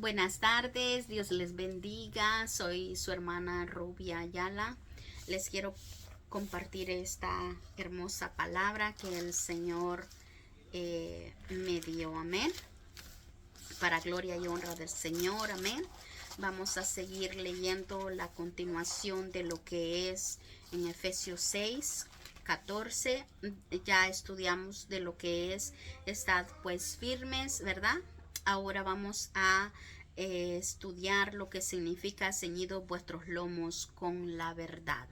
Buenas tardes, Dios les bendiga. Soy su hermana Rubia Ayala. Les quiero compartir esta hermosa palabra que el Señor me dio. Amén. Para gloria y honra del Señor. Amén. Vamos a seguir leyendo la continuación de lo que es en Efesios 6, 14. Ya estudiamos de lo que es estad pues firmes, ¿verdad? Ahora vamos a estudiar lo que significa ceñidos vuestros lomos con la verdad.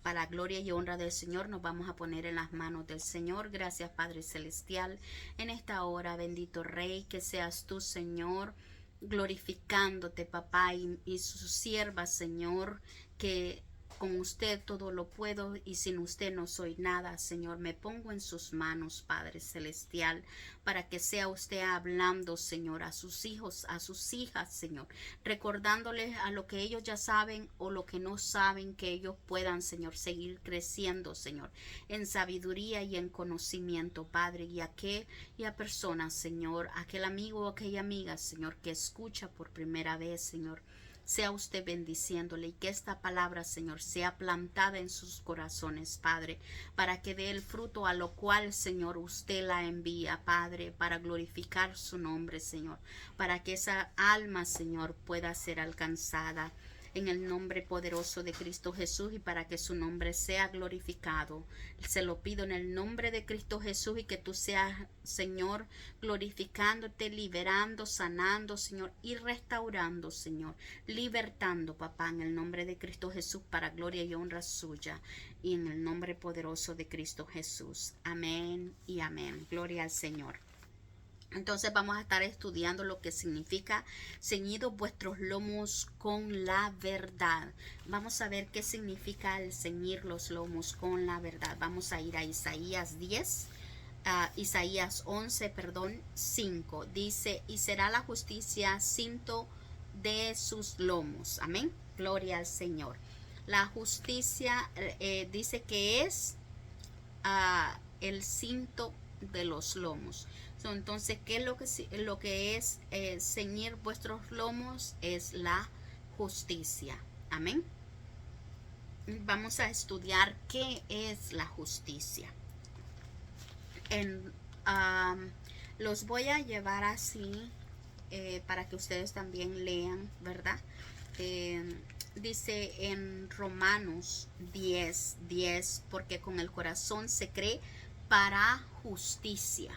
Para gloria y honra del Señor nos vamos a poner en las manos del Señor. Gracias, Padre Celestial. En esta hora, bendito Rey, que seas tú, Señor, glorificándote, papá, y su sierva, Señor, que con usted todo lo puedo y sin usted no soy nada, Señor. Me pongo en sus manos, Padre Celestial, para que sea usted hablando, Señor, a sus hijos, a sus hijas, Señor, recordándoles a lo que ellos ya saben o lo que no saben, que ellos puedan, Señor, seguir creciendo, Señor, en sabiduría y en conocimiento, Padre, y a personas, Señor, aquel amigo o aquella amiga, Señor, que escucha por primera vez, Señor, sea usted bendiciéndole y que esta palabra, Señor, sea plantada en sus corazones, Padre, para que dé el fruto a lo cual, Señor, usted la envía, Padre, para glorificar su nombre, Señor, para que esa alma, Señor, pueda ser alcanzada en el nombre poderoso de Cristo Jesús y para que su nombre sea glorificado. Se lo pido en el nombre de Cristo Jesús y que tú seas, Señor, glorificándote, liberando, sanando, Señor, y restaurando, Señor, libertando, papá, en el nombre de Cristo Jesús para gloria y honra suya y en el nombre poderoso de Cristo Jesús. Amén y amén. Gloria al Señor. Entonces vamos a estar estudiando lo que significa ceñidos vuestros lomos con la verdad. Vamos a ver qué significa el ceñir los lomos con la verdad. Vamos a ir a Isaías 10, Isaías 11, perdón, 5. Dice, y será la justicia cinto de sus lomos. Amén. Gloria al Señor. La justicia dice que es el cinto de los lomos. Entonces, ¿qué es lo que es ceñir vuestros lomos? Es la justicia. Amén. Vamos a estudiar qué es la justicia. Los voy a llevar así para que ustedes también lean, ¿verdad? Dice en Romanos 10:10, porque con el corazón se cree para justicia.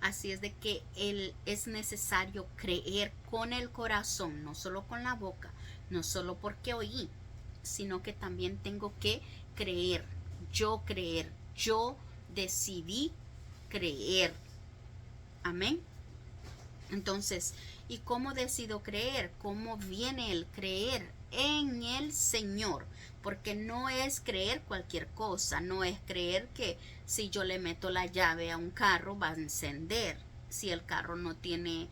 Así es de que es necesario creer con el corazón, no solo con la boca, no solo porque oí, sino que también tengo que creer, yo decidí creer. Amén. Entonces, ¿y cómo decido creer? ¿Cómo viene el creer? En el Señor, porque no es creer cualquier cosa, no es creer que si yo le meto la llave a un carro va a encender, si el carro no tiene,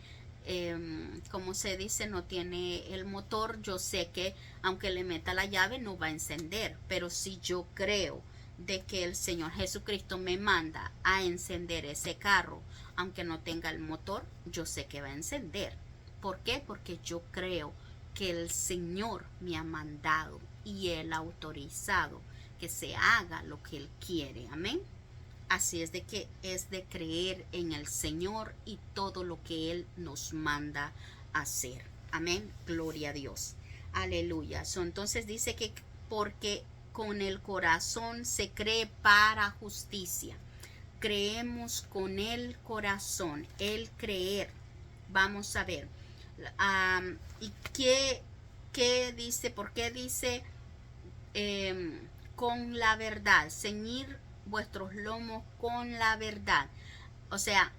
como se dice, no tiene el motor, yo sé que aunque le meta la llave no va a encender, pero si yo creo de que el Señor Jesucristo me manda a encender ese carro, aunque no tenga el motor, yo sé que va a encender. ¿Por qué? Porque yo creo que el Señor me ha mandado y Él ha autorizado que se haga lo que Él quiere. Amén. Así es de que es de creer en el Señor y todo lo que Él nos manda hacer. Amén. Gloria a Dios. Aleluya. Entonces dice que porque con el corazón se cree para justicia. Creemos con el corazón, el creer. Vamos a ver. ¿Y qué dice? ¿Por qué dice con la verdad? Ceñir vuestros lomos con la verdad. O sea,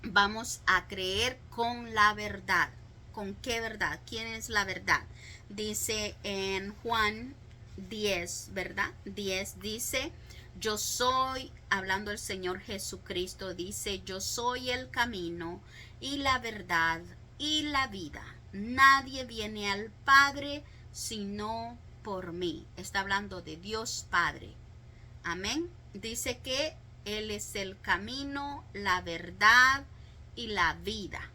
vamos a creer con la verdad. ¿Con qué verdad? ¿Quién es la verdad? Dice en Juan 10, ¿verdad? 10 dice, yo soy, hablando el Señor Jesucristo, dice, yo soy el camino y la verdad y la vida. Nadie viene al Padre sino por mí. Está hablando de Dios Padre. Amén. Dice que Él es el camino, la verdad y la vida.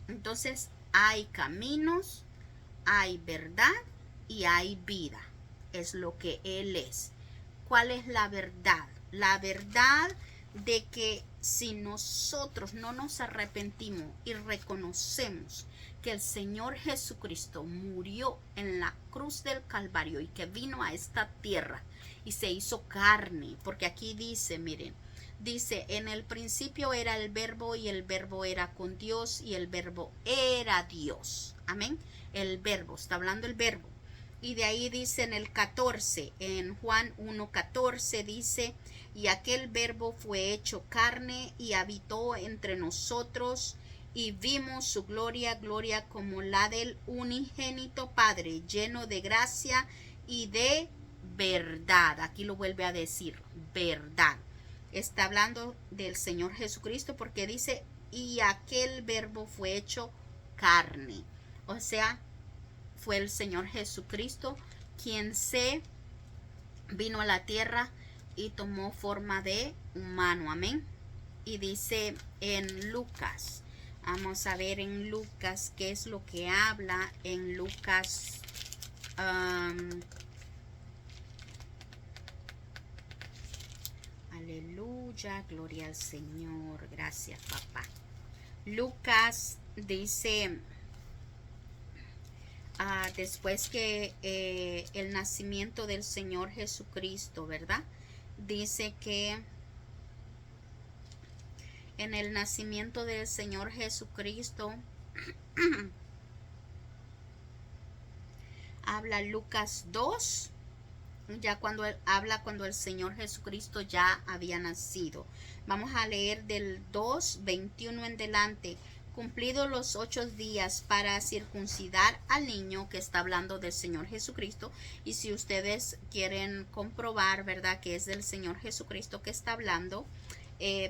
Entonces, hay caminos, hay verdad y hay vida. Es lo que Él es. ¿Cuál es la verdad? La verdad de que si nosotros no nos arrepentimos y reconocemos que el Señor Jesucristo murió en la cruz del Calvario y que vino a esta tierra y se hizo carne, porque aquí dice, miren, dice, en el principio era el verbo y el verbo era con Dios y el verbo era Dios. Amén. El verbo, está hablando el verbo. Y de ahí dice en el 14, en Juan 1:14 dice, y aquel verbo fue hecho carne y habitó entre nosotros y vimos su gloria, gloria como la del unigénito Padre, lleno de gracia y de verdad. Aquí lo vuelve a decir, verdad. Está hablando del Señor Jesucristo porque dice, y aquel verbo fue hecho carne. O sea, fue el Señor Jesucristo quien se vino a la tierra y tomó forma de humano. Amén. Y dice en Lucas, vamos a ver en Lucas qué es lo que habla en Lucas. Aleluya, gloria al Señor. Gracias, papá. Lucas dice, después que el nacimiento del Señor Jesucristo, ¿verdad? Dice que en el nacimiento del Señor Jesucristo habla Lucas 2, ya cuando habla cuando el Señor Jesucristo ya había nacido. Vamos a leer del 2:21 en delante. Cumplidos los 8 días para circuncidar al niño, que está hablando del Señor Jesucristo. Y si ustedes quieren comprobar, ¿verdad?, que es del Señor Jesucristo que está hablando,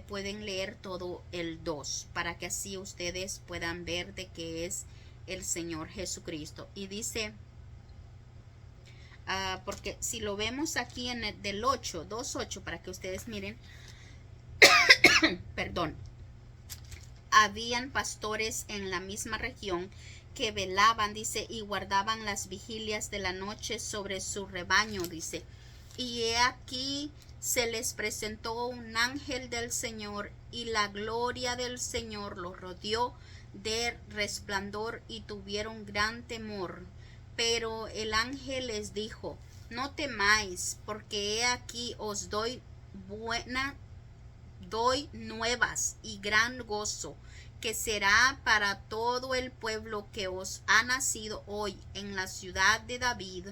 pueden leer todo el 2 para que así ustedes puedan ver de qué es el Señor Jesucristo. Y dice, porque si lo vemos aquí en el del 8, 2:8, para que ustedes miren, perdón. Habían pastores en la misma región que velaban, dice, y guardaban las vigilias de la noche sobre su rebaño, dice. Y he aquí se les presentó un ángel del Señor, y la gloria del Señor los rodeó de resplandor, y tuvieron gran temor. Pero el ángel les dijo, no temáis, porque he aquí os doy nuevas y gran gozo, que será para todo el pueblo, que os ha nacido hoy en la ciudad de David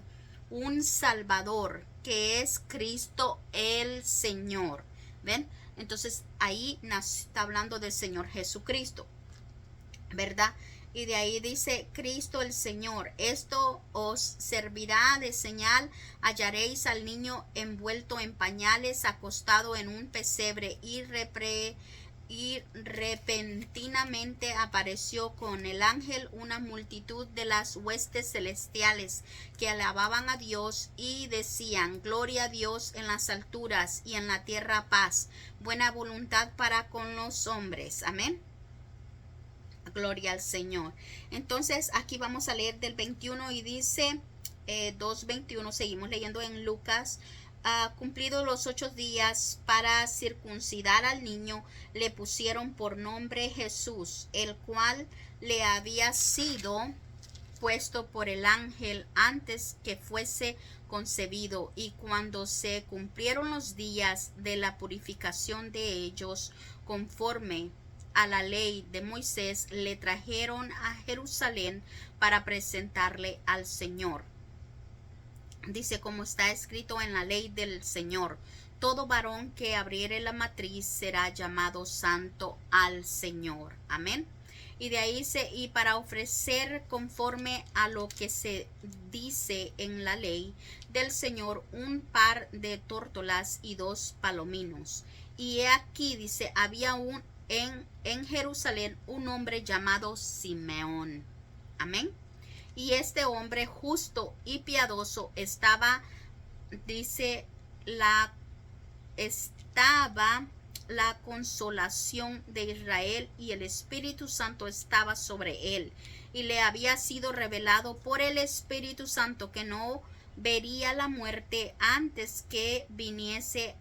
un Salvador, que es Cristo el Señor. ¿Ven? Entonces ahí está hablando del Señor Jesucristo, ¿verdad? Y de ahí dice, Cristo el Señor, esto os servirá de señal, hallaréis al niño envuelto en pañales, acostado en un pesebre, y repentinamente apareció con el ángel una multitud de las huestes celestiales que alababan a Dios y decían, gloria a Dios en las alturas y en la tierra paz, buena voluntad para con los hombres. Amén. Gloria al Señor. Entonces aquí vamos a leer del 21 y dice 2:21, seguimos leyendo en Lucas. Cumplidos los 8 días para circuncidar al niño, le pusieron por nombre Jesús, el cual le había sido puesto por el ángel antes que fuese concebido. Y cuando se cumplieron los días de la purificación de ellos, conforme a la ley de Moisés, le trajeron a Jerusalén para presentarle al Señor. Dice, como está escrito en la ley del Señor, todo varón que abriere la matriz será llamado santo al Señor. Amén. Y de ahí dice, y para ofrecer conforme a lo que se dice en la ley del Señor, un par de tórtolas y 2 palominos. Y he aquí, dice, había en Jerusalén un hombre llamado Simeón. Amén. Y este hombre justo y piadoso estaba la consolación de Israel, y el Espíritu Santo estaba sobre él. y le había sido revelado por el Espíritu Santo que no vería la muerte antes que viniese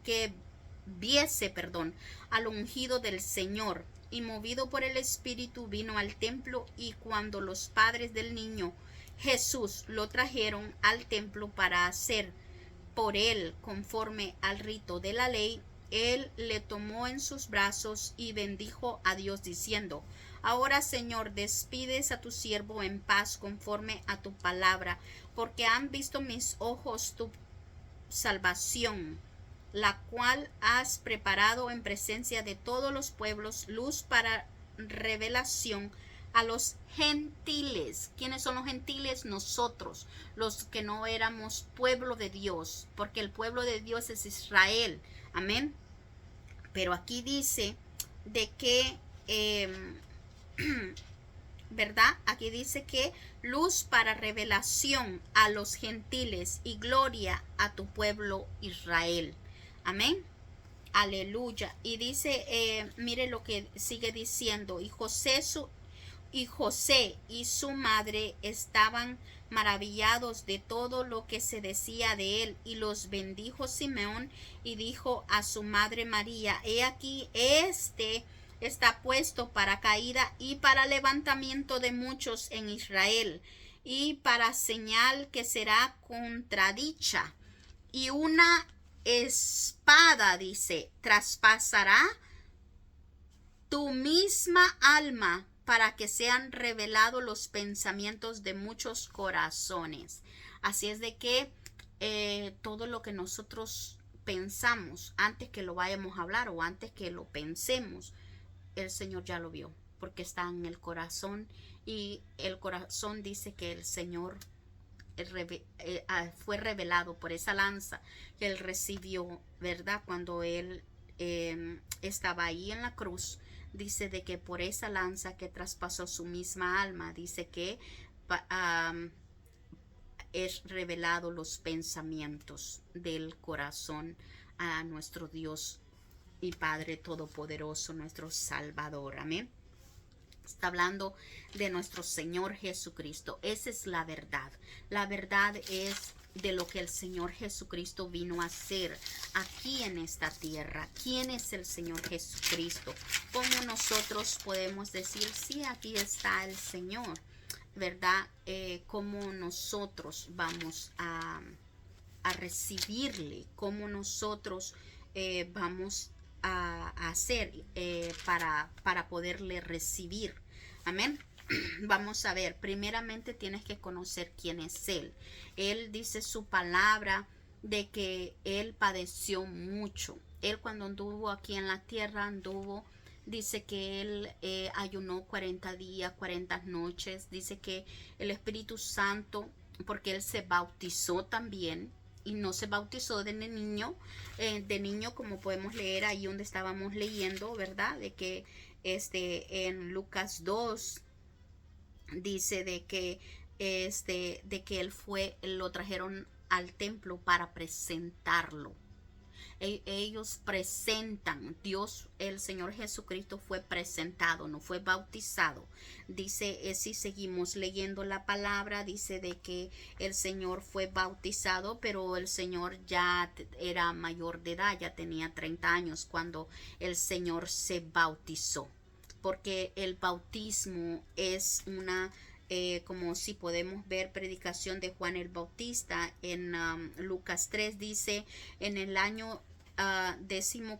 que viese, al ungido del Señor. Y movido por el Espíritu vino al templo, y cuando los padres del niño Jesús lo trajeron al templo para hacer por él conforme al rito de la ley, él le tomó en sus brazos y bendijo a Dios diciendo: Ahora, Señor, despides a tu siervo en paz conforme a tu palabra, porque han visto mis ojos tu salvación, la cual has preparado en presencia de todos los pueblos, luz para revelación a los gentiles. ¿Quiénes son los gentiles? Nosotros, los que no éramos pueblo de Dios, porque el pueblo de Dios es Israel. Amén. Pero aquí dice de que ¿verdad? Aquí dice que luz para revelación a los gentiles y gloria a tu pueblo Israel. Amén. Aleluya. Y dice, mire lo que sigue diciendo. Y José y su madre estaban maravillados de todo lo que se decía de él, y los bendijo Simeón y dijo a su madre María: He aquí, este está puesto para caída y para levantamiento de muchos en Israel, y para señal que será contradicha, y una espada, dice, traspasará tu misma alma, para que sean revelados los pensamientos de muchos corazones. Así es de que todo lo que nosotros pensamos, antes que lo vayamos a hablar o antes que lo pensemos, el Señor ya lo vio, porque está en el corazón, y el corazón dice que el Señor fue revelado por esa lanza que él recibió, ¿verdad? Cuando él estaba ahí en la cruz. Dice de que por esa lanza que traspasó su misma alma, dice que es revelado los pensamientos del corazón a nuestro Dios y Padre Todopoderoso, nuestro Salvador. Amén. Está hablando de nuestro Señor Jesucristo. Esa es la verdad. La verdad es de lo que el Señor Jesucristo vino a hacer aquí en esta tierra. ¿Quién es el Señor Jesucristo? ¿Cómo nosotros podemos decir, sí, aquí está el Señor? ¿Verdad? ¿Cómo nosotros vamos a recibirle? ¿Cómo nosotros vamos a hacer para poderle recibir? Amén. Vamos a ver, primeramente tienes que conocer quién es Él. Él dice su palabra de que Él padeció mucho. Él, cuando anduvo aquí en la tierra, dice que Él ayunó 40 días, 40 noches. Dice que el Espíritu Santo, porque Él se bautizó también, y no se bautizó de niño, como podemos leer ahí donde estábamos leyendo, ¿verdad? De que en Lucas 2 dice de que lo trajeron al templo para presentarlo. Ellos presentan, Dios, el Señor Jesucristo fue presentado, no fue bautizado. Dice, si seguimos leyendo la palabra, dice de que el Señor fue bautizado, pero el Señor ya era mayor de edad, ya tenía 30 años cuando el Señor se bautizó. Porque el bautismo es una como si podemos ver predicación de Juan el Bautista en Lucas 3, dice, en el año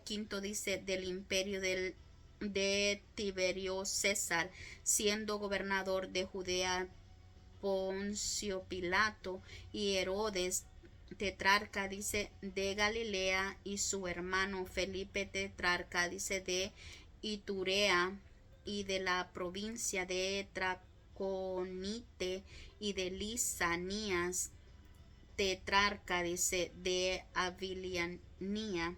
15, dice, del imperio de Tiberio César, siendo gobernador de Judea Poncio Pilato y Herodes tetrarca, dice, de Galilea, y su hermano Felipe tetrarca, dice, de Iturea y de la provincia de Traconite, y de Lisanías tetrarca, dice, de Abilianía,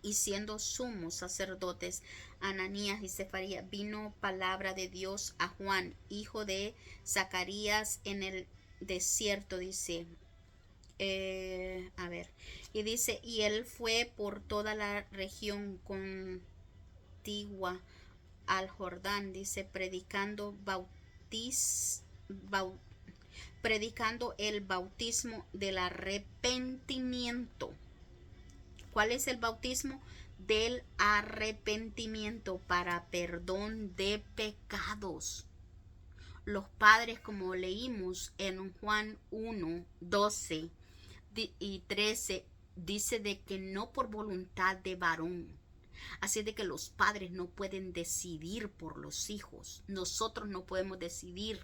y siendo sumos sacerdotes Ananías y Cefaría, vino palabra de Dios a Juan, hijo de Zacarías, en el desierto, dice. Y dice, y él fue por toda la región contigua al Jordán, dice, predicando el bautismo del arrepentimiento. ¿Cuál es el bautismo? Del arrepentimiento para perdón de pecados. Los padres, como leímos en Juan 1, 12 y 13, dice de que no por voluntad de varón. Así de que los padres no pueden decidir por los hijos. Nosotros no podemos decidir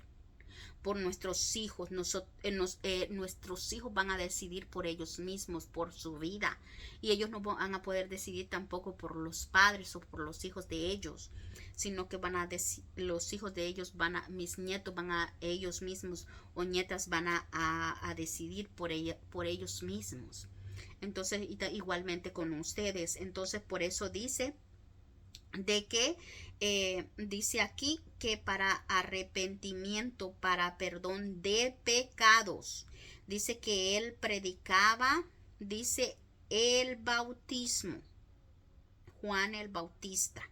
por nuestros hijos. Nuestros hijos van a decidir por ellos mismos, por su vida. Y ellos no van a poder decidir tampoco por los padres o por los hijos de ellos, sino que van a los hijos de ellos mis nietos van a ellos mismos o nietas van a decidir por ellos mismos. Entonces, igualmente con ustedes. Entonces, por eso dice de que dice aquí que para arrepentimiento, para perdón de pecados. Dice que él predicaba, dice, el bautismo. Juan el Bautista.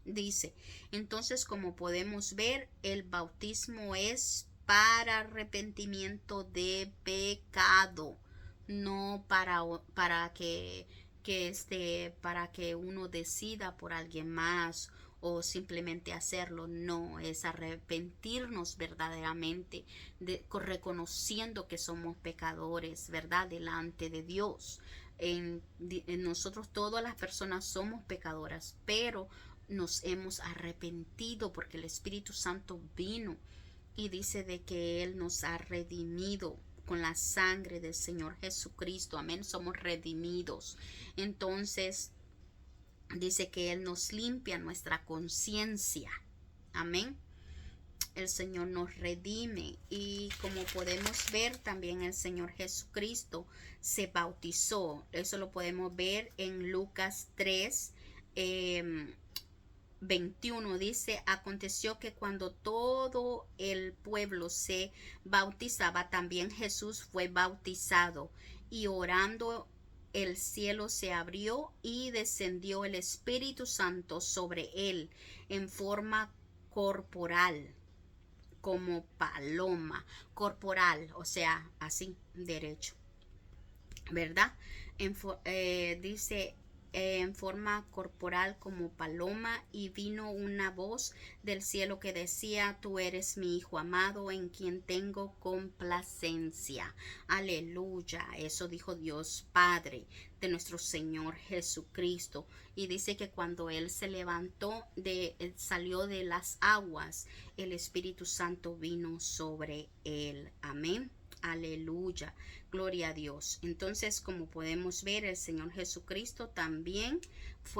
Dice, entonces, como podemos ver, el bautismo es para arrepentimiento de pecado, no para que para que uno decida por alguien más o simplemente hacerlo. No, es arrepentirnos verdaderamente, reconociendo que somos pecadores, ¿verdad? Delante de Dios. En nosotros, todas las personas somos pecadoras, pero nos hemos arrepentido porque el Espíritu Santo vino y dice de que Él nos ha redimido con la sangre del Señor Jesucristo. Amén. Somos redimidos. Entonces dice que Él nos limpia nuestra conciencia. Amén. El Señor nos redime, y como podemos ver también el Señor Jesucristo se bautizó. Eso lo podemos ver en Lucas 3, 21. Dice, aconteció que cuando todo el pueblo se bautizaba, también Jesús fue bautizado, y orando el cielo se abrió y descendió el Espíritu Santo sobre él en forma corporal, como paloma. Corporal, o sea, así, derecho, ¿verdad? Dice en forma corporal como paloma, y vino una voz del cielo que decía, tú eres mi Hijo amado, en quien tengo complacencia. Aleluya. Eso dijo Dios Padre de nuestro Señor Jesucristo. Y dice que cuando Él se levantó, salió de las aguas, el Espíritu Santo vino sobre Él. Amén. Aleluya, gloria a Dios. Entonces, como podemos ver, el Señor Jesucristo también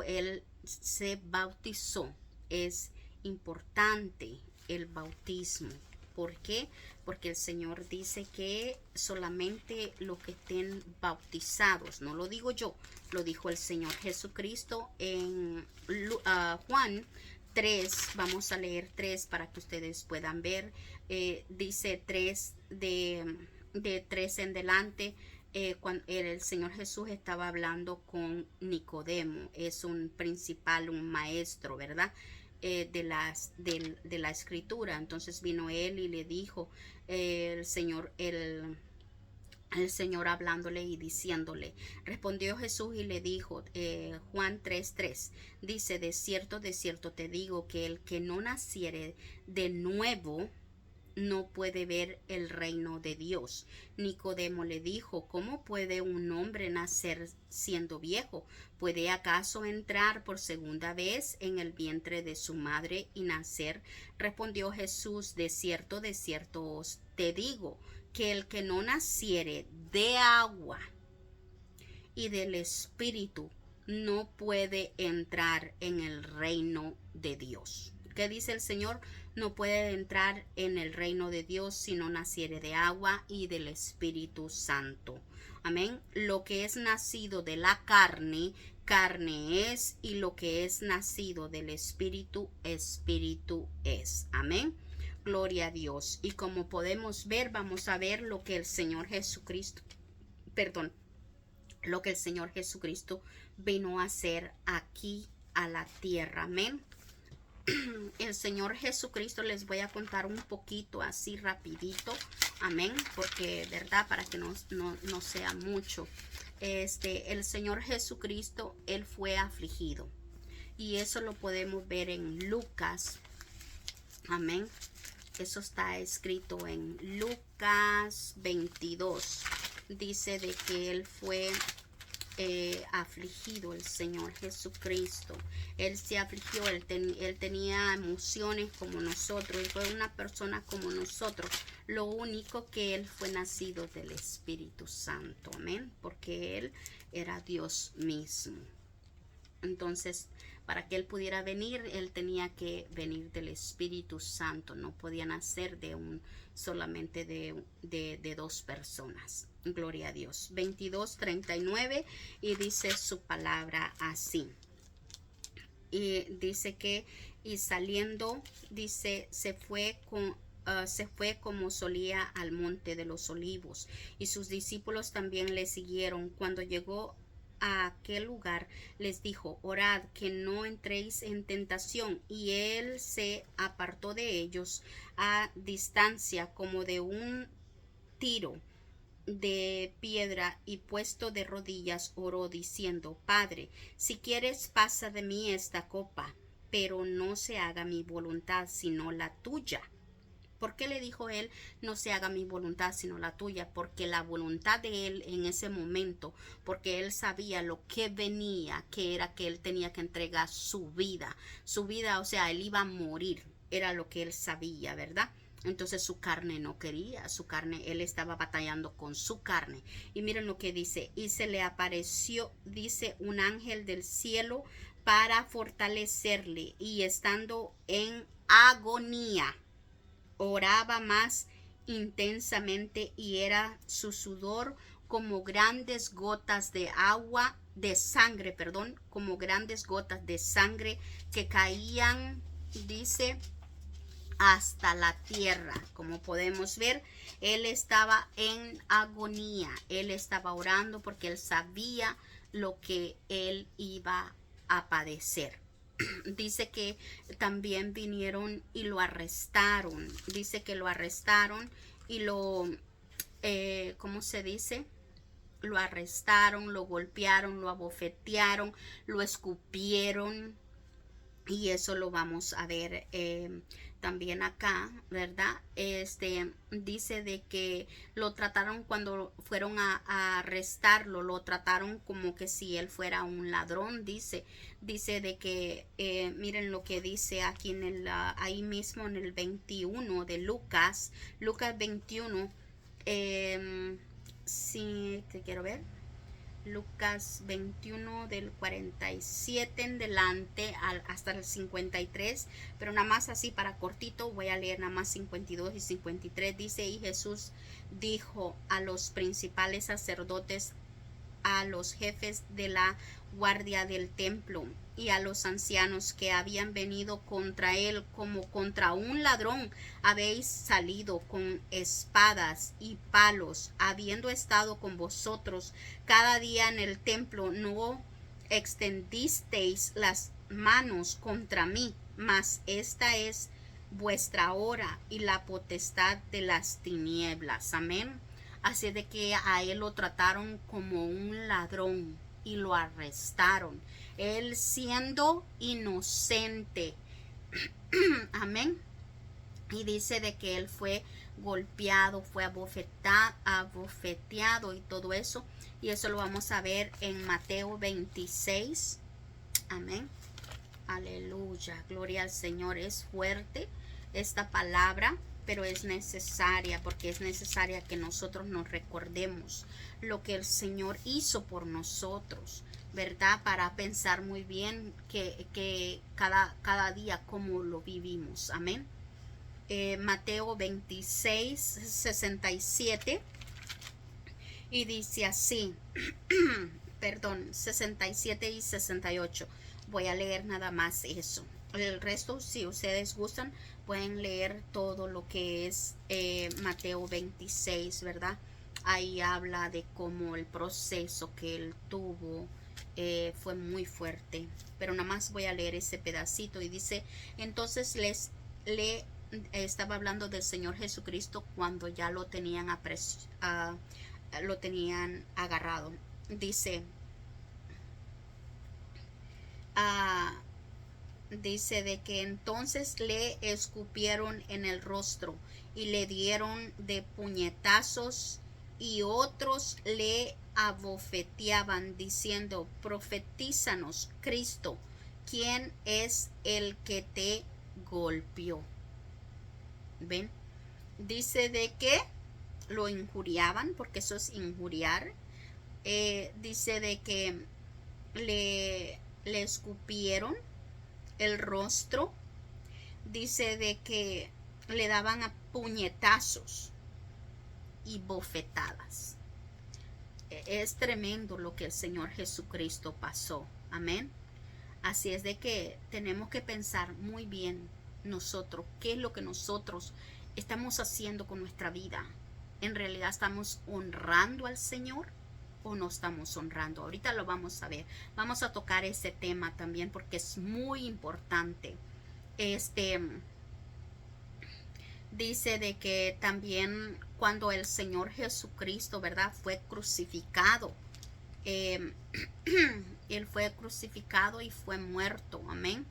Él se bautizó. Es importante el bautismo. ¿Por qué? Porque el Señor dice que solamente los que estén bautizados, no lo digo yo, lo dijo el Señor Jesucristo en Juan 3, vamos a leer 3 para que ustedes puedan ver. Dice 3 de 3 en delante. Cuando el Señor Jesús estaba hablando con Nicodemo, es un principal, un maestro, ¿verdad? De la escritura. Entonces vino él y le dijo, el Señor hablándole y diciéndole, respondió Jesús y le dijo, Juan 3:3, dice, de cierto te digo que el que no naciere de nuevo no puede ver el reino de Dios. Nicodemo le dijo, ¿cómo puede un hombre nacer siendo viejo? ¿Puede acaso entrar por segunda vez en el vientre de su madre y nacer? Respondió Jesús, de cierto os te digo, que el que no naciere de agua y del Espíritu no puede entrar en el reino de Dios. ¿Qué dice el Señor? No puede entrar en el reino de Dios si no naciere de agua y del Espíritu Santo. Amén. Lo que es nacido de la carne, carne es, y lo que es nacido del Espíritu, Espíritu es. Amén. Gloria a Dios. Y como podemos ver, vamos a ver lo que el Señor Jesucristo, lo que el Señor Jesucristo vino a hacer aquí a la tierra. Amén. el Señor Jesucristo, les voy a contar un poquito así rapidito, amén, porque verdad, para que no sea mucho. El Señor Jesucristo, él fue afligido, y eso lo podemos ver en Lucas, amén. Eso está escrito en Lucas 22. Dice de que él fue afligido, el Señor Jesucristo. Él se afligió, él tenía emociones como nosotros, él fue una persona como nosotros. Lo único que él fue nacido del Espíritu Santo, amén, porque él era Dios mismo. Entonces, para que él pudiera venir, él tenía que venir del Espíritu Santo. No podía nacer solamente de dos personas. Gloria a Dios. 22:39, y dice su palabra así. Y dice que, y saliendo, dice, se fue como solía al monte de los olivos, y sus discípulos también le siguieron. Cuando llegó a aquel lugar, les dijo: orad que no entréis en tentación. Y él se apartó de ellos a distancia como de un tiro de piedra, y puesto de rodillas oró diciendo: Padre, si quieres, pasa de mí esta copa, pero no se haga mi voluntad sino la tuya. ¿Por qué le dijo él: no se haga mi voluntad sino la tuya? Porque la voluntad de él en ese momento, porque él sabía lo que venía, que era que él tenía que entregar su vida, o sea, él iba a morir, era lo que él sabía, ¿verdad? Entonces su carne no quería, él estaba batallando con su carne. Y miren lo que dice: y se le apareció, dice, un ángel del cielo para fortalecerle, y estando en agonía, oraba más intensamente, y era su sudor como grandes gotas de agua, de sangre, perdón, como grandes gotas de sangre que caían, dice, hasta la tierra. Como podemos ver, él estaba en agonía, él estaba orando porque él sabía lo que él iba a padecer. Dice que también vinieron y lo arrestaron. Dice que lo arrestaron y ¿cómo se dice? Lo arrestaron, lo golpearon, lo abofetearon, lo escupieron. Y eso lo vamos a ver también acá, ¿verdad? Dice de que lo trataron, cuando fueron a arrestarlo, lo trataron como que si él fuera un ladrón. Dice de que, miren lo que dice aquí ahí mismo en el 21 de Lucas 21. Sí, te quiero ver. Lucas 21 del 47 en delante hasta el 53, pero nada más así para cortito voy a leer nada más 52 y 53. Dice: y Jesús dijo a los principales sacerdotes, a los jefes de la guardia del templo y a los ancianos que habían venido contra él como contra un ladrón: habéis salido con espadas y palos, habiendo estado con vosotros cada día en el templo, no extendisteis las manos contra mí, mas esta es vuestra hora y la potestad de las tinieblas. Amén. Así de que a él lo trataron como un ladrón y lo arrestaron, él siendo inocente. Amén. Y dice de que él fue golpeado, fue abofeteado y todo eso. Y eso lo vamos a ver en Mateo 26. Amén. Aleluya. Gloria al Señor. Es fuerte esta palabra, pero es necesaria, porque es necesaria que nosotros nos recordemos lo que el Señor hizo por nosotros, ¿verdad? Para pensar muy bien que cada día cómo lo vivimos. Amén. Mateo 26, 67, y dice así, perdón, 67 y 68. Voy a leer nada más eso. El resto, si ustedes gustan, pueden leer todo lo que es Mateo 26, ¿verdad? Ahí habla de cómo el proceso que él tuvo Fue muy fuerte, pero nada más voy a leer ese pedacito y dice, entonces le estaba hablando del Señor Jesucristo cuando ya lo tenían lo tenían agarrado. Dice, ah, dice de que entonces le escupieron en el rostro y le dieron de puñetazos, y otros le abofeteaban diciendo, profetízanos, Cristo, ¿quién es el que te golpeó? ¿Ven? Dice de que lo injuriaban, porque eso es injuriar. Dice de que le escupieron el rostro. Dice de que le daban a puñetazos y bofetadas. Es tremendo lo que el Señor Jesucristo pasó. Amén. Así es de que tenemos que pensar muy bien nosotros, qué es lo que nosotros estamos haciendo con nuestra vida. ¿En realidad estamos honrando al Señor o no estamos honrando? Ahorita lo vamos a ver. Vamos a tocar ese tema también porque es muy importante. Dice de que también cuando el Señor Jesucristo, ¿verdad?, fue crucificado, él fue crucificado y fue muerto, amén.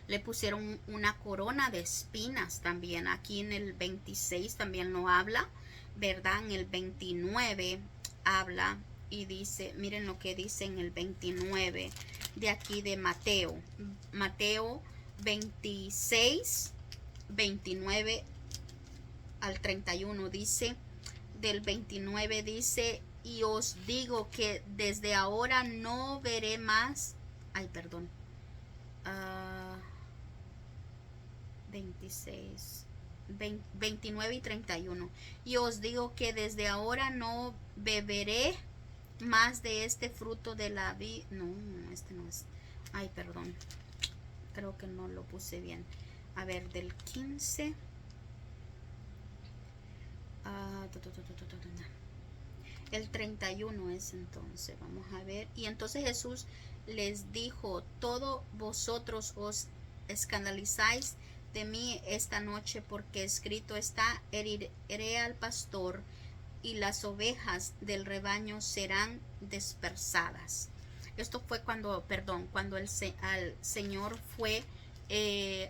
Le pusieron una corona de espinas también. Aquí en el 26 también lo habla, ¿verdad? En el 29 habla y dice, miren lo que dice en el 29 de aquí de Mateo. Mateo 26, 29 al 31 dice, del 29 dice, y os digo que desde ahora no veré más, 26, 29 y 31. Y os digo que desde ahora no beberé más de este fruto de la vid. No, este no es. Creo que no lo puse bien. A ver, del 15. El 31 es entonces. Vamos a ver. Y entonces Jesús les dijo, todos vosotros os escandalizáis de mí esta noche, porque escrito está, heriré al pastor y las ovejas del rebaño serán dispersadas. Esto fue cuando el Señor fue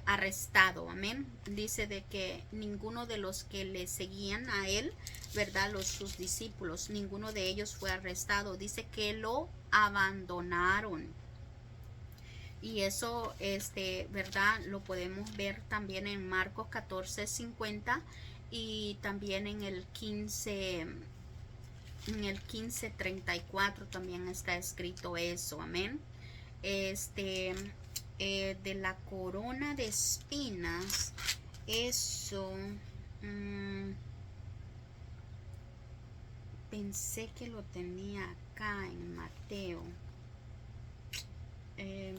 arrestado, amén. Dice de que ninguno de los que le seguían a él, verdad, sus discípulos, ninguno de ellos fue arrestado. Dice que lo abandonaron. Y eso, verdad, lo podemos ver también en Marcos 14:50 y también en el 15:34 también está escrito eso, amén. De la corona de espinas, eso, pensé que lo tenía acá en Mateo.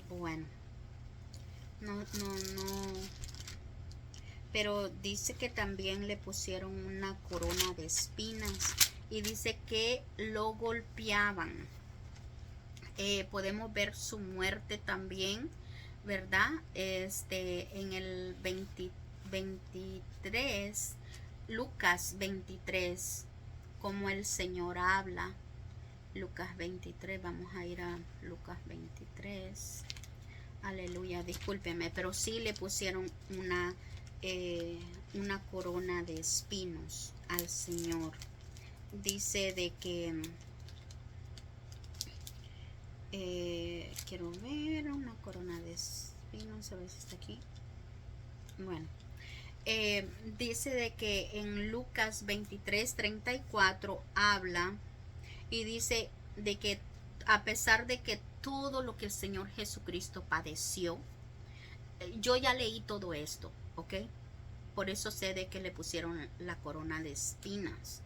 Bueno, no, pero dice que también le pusieron una corona de espinas y dice que lo golpeaban. Podemos ver su muerte también, ¿verdad? En el 23, Lucas 23, como el Señor habla. Lucas 23, vamos a ir a Lucas 23. Aleluya, discúlpeme, pero sí le pusieron una corona de espinos al Señor. Dice de que quiero ver una corona de espinos, a ver si está aquí. Bueno, dice de que en Lucas 23:34 habla y dice de que a pesar de que todo lo que el Señor Jesucristo padeció, yo ya leí todo esto, ¿ok? Por eso sé de que le pusieron la corona de espinas.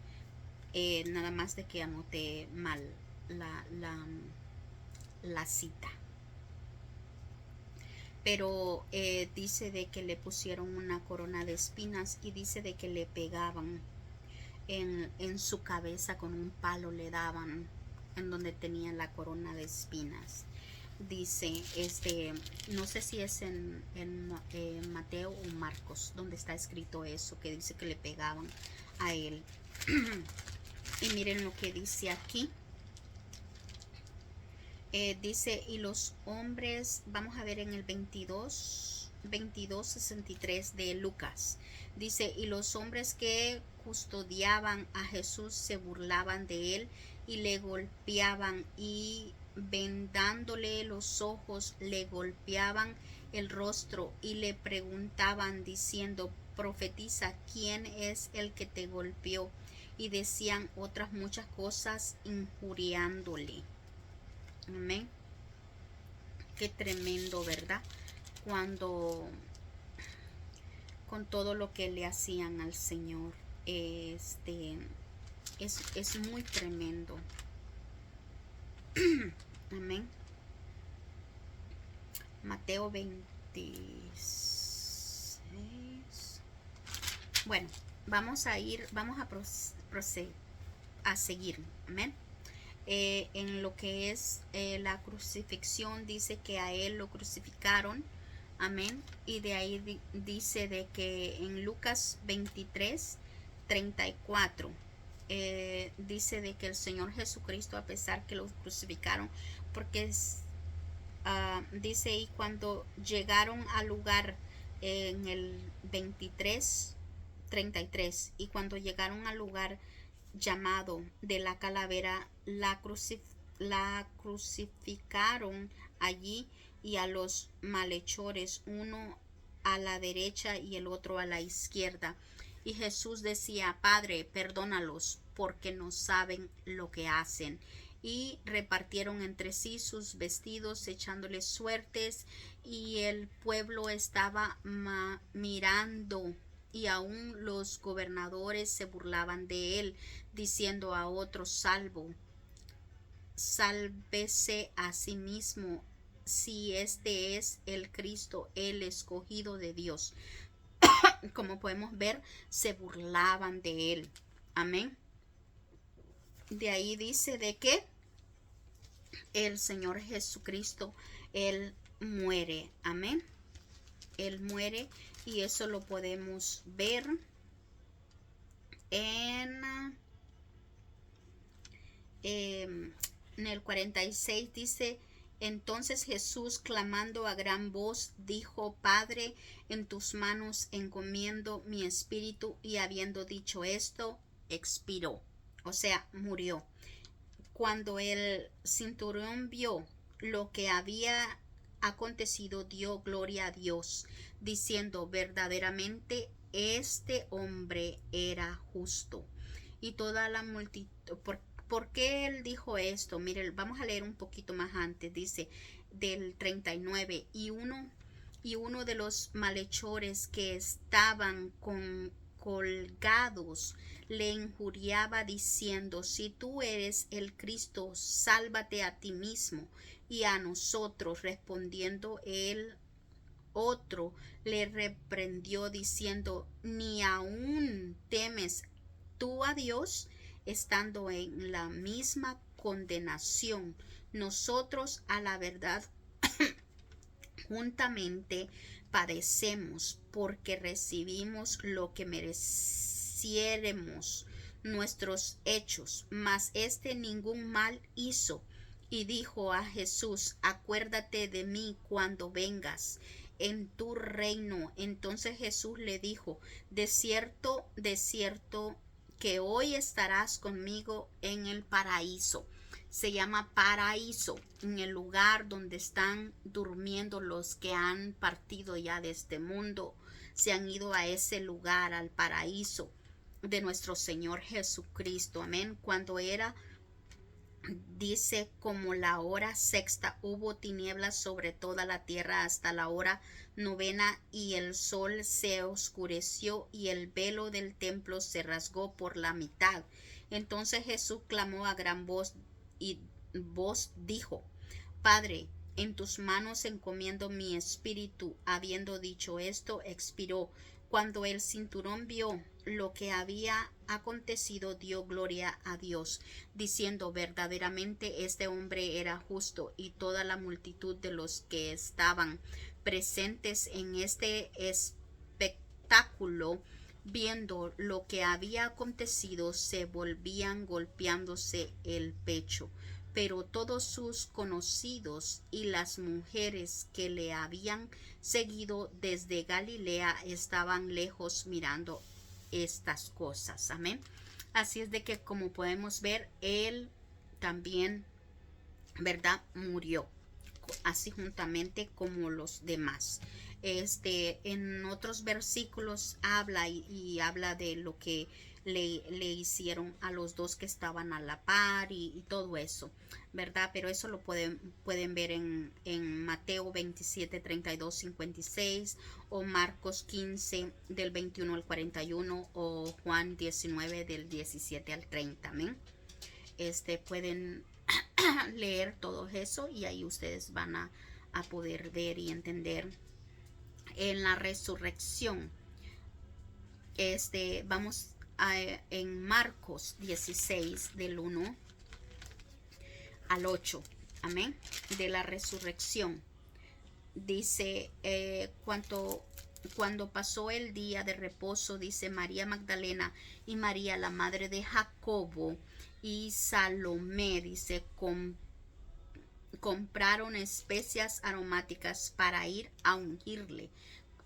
Nada más de que anoté mal la cita. Pero dice de que le pusieron una corona de espinas y dice de que le pegaban en su cabeza con un palo, le daban en donde tenía la corona de espinas. Dice, no sé si es en Mateo o Marcos, donde está escrito eso, que dice que le pegaban a él. Y miren lo que dice aquí. Dice, y los hombres, vamos a ver en el 22:63 de Lucas. Dice, y los hombres que custodiaban a Jesús se burlaban de él y le golpeaban, y vendándole los ojos le golpeaban el rostro y le preguntaban diciendo, profetiza, ¿quién es el que te golpeó? Y decían otras muchas cosas injuriándole. Amén. Qué tremendo, ¿verdad? Cuando con todo lo que le hacían al Señor, es muy tremendo. Amén. Mateo 26. Bueno, vamos a seguir. Amén. En lo que es la crucifixión, dice que a él lo crucificaron. Amén. Y de ahí dice de que en Lucas 23:34 dice de que el Señor Jesucristo, a pesar que lo crucificaron, porque dice, y cuando llegaron al lugar, en el 23:33, y cuando llegaron al lugar llamado de la calavera, la crucificaron allí, y a los malhechores, uno a la derecha y el otro a la izquierda. Y Jesús decía, Padre, perdónalos, porque no saben lo que hacen. Y repartieron entre sí sus vestidos, echándoles suertes, y el pueblo estaba mirando, y aún los gobernadores se burlaban de él, diciendo a otros, sálvese a sí mismo, si este es el Cristo, el escogido de Dios. Como podemos ver, se burlaban de él. Amén. De ahí dice de que el Señor Jesucristo, él muere. Amén. Él muere, y eso lo podemos ver en el 46. Dice, entonces Jesús, clamando a gran voz, dijo, Padre, en tus manos encomiendo mi espíritu. Y habiendo dicho esto, expiró, o sea, murió. Cuando el centurión vio lo que había acontecido, dio gloria a Dios, diciendo, verdaderamente este hombre era justo. Y toda la multitud, ¿por qué él dijo esto? Miren, vamos a leer un poquito más antes. Dice del 39, y uno de los malhechores que estaban colgados le injuriaba diciendo, si tú eres el Cristo, sálvate a ti mismo y a nosotros. Respondiendo el otro le reprendió diciendo, ni aún temes tú a Dios, estando en la misma condenación. Nosotros a la verdad juntamente padecemos, porque recibimos lo que mereciéremos nuestros hechos, mas este ningún mal hizo. Y dijo a Jesús, acuérdate de mí cuando vengas en tu reino. Entonces Jesús le dijo, de cierto, que hoy estarás conmigo en el paraíso. Se llama paraíso, en el lugar donde están durmiendo los que han partido ya de este mundo. Se han ido a ese lugar, al paraíso de nuestro Señor Jesucristo. Amén. Cuando era, dice, como la hora sexta, hubo tinieblas sobre toda la tierra hasta la hora novena, y el sol se oscureció, y el velo del templo se rasgó por la mitad. Entonces Jesús clamó a gran voz, y dijo, Padre, en tus manos encomiendo mi espíritu. Habiendo dicho esto, expiró. Cuando el cinturón vio lo que había acontecido, dio gloria a Dios, diciendo: verdaderamente este hombre era justo. Y toda la multitud de los que estaban presentes en este espectáculo, viendo lo que había acontecido, se volvían golpeándose el pecho. Pero todos sus conocidos y las mujeres que le habían seguido desde Galilea estaban lejos mirando estas cosas. Amén. Así es de que, como podemos ver, él también, ¿verdad?, murió, así juntamente como los demás. En otros versículos habla y habla de lo que le hicieron a los dos que estaban a la par y todo eso, ¿verdad? Pero eso lo pueden ver en Mateo 27, 32, 56, o Marcos 15 del 21 al 41, o Juan 19 del 17 al 30. ¿Amén? Pueden leer todo eso y ahí ustedes van a poder ver y entender en la resurrección. Vamos en Marcos 16 del 1 al 8. Amén. De la resurrección. Dice, cuando pasó el día de reposo, dice, María Magdalena y María, la madre de Jacobo, y Salomé, dice, compraron especias aromáticas para ir a ungirle.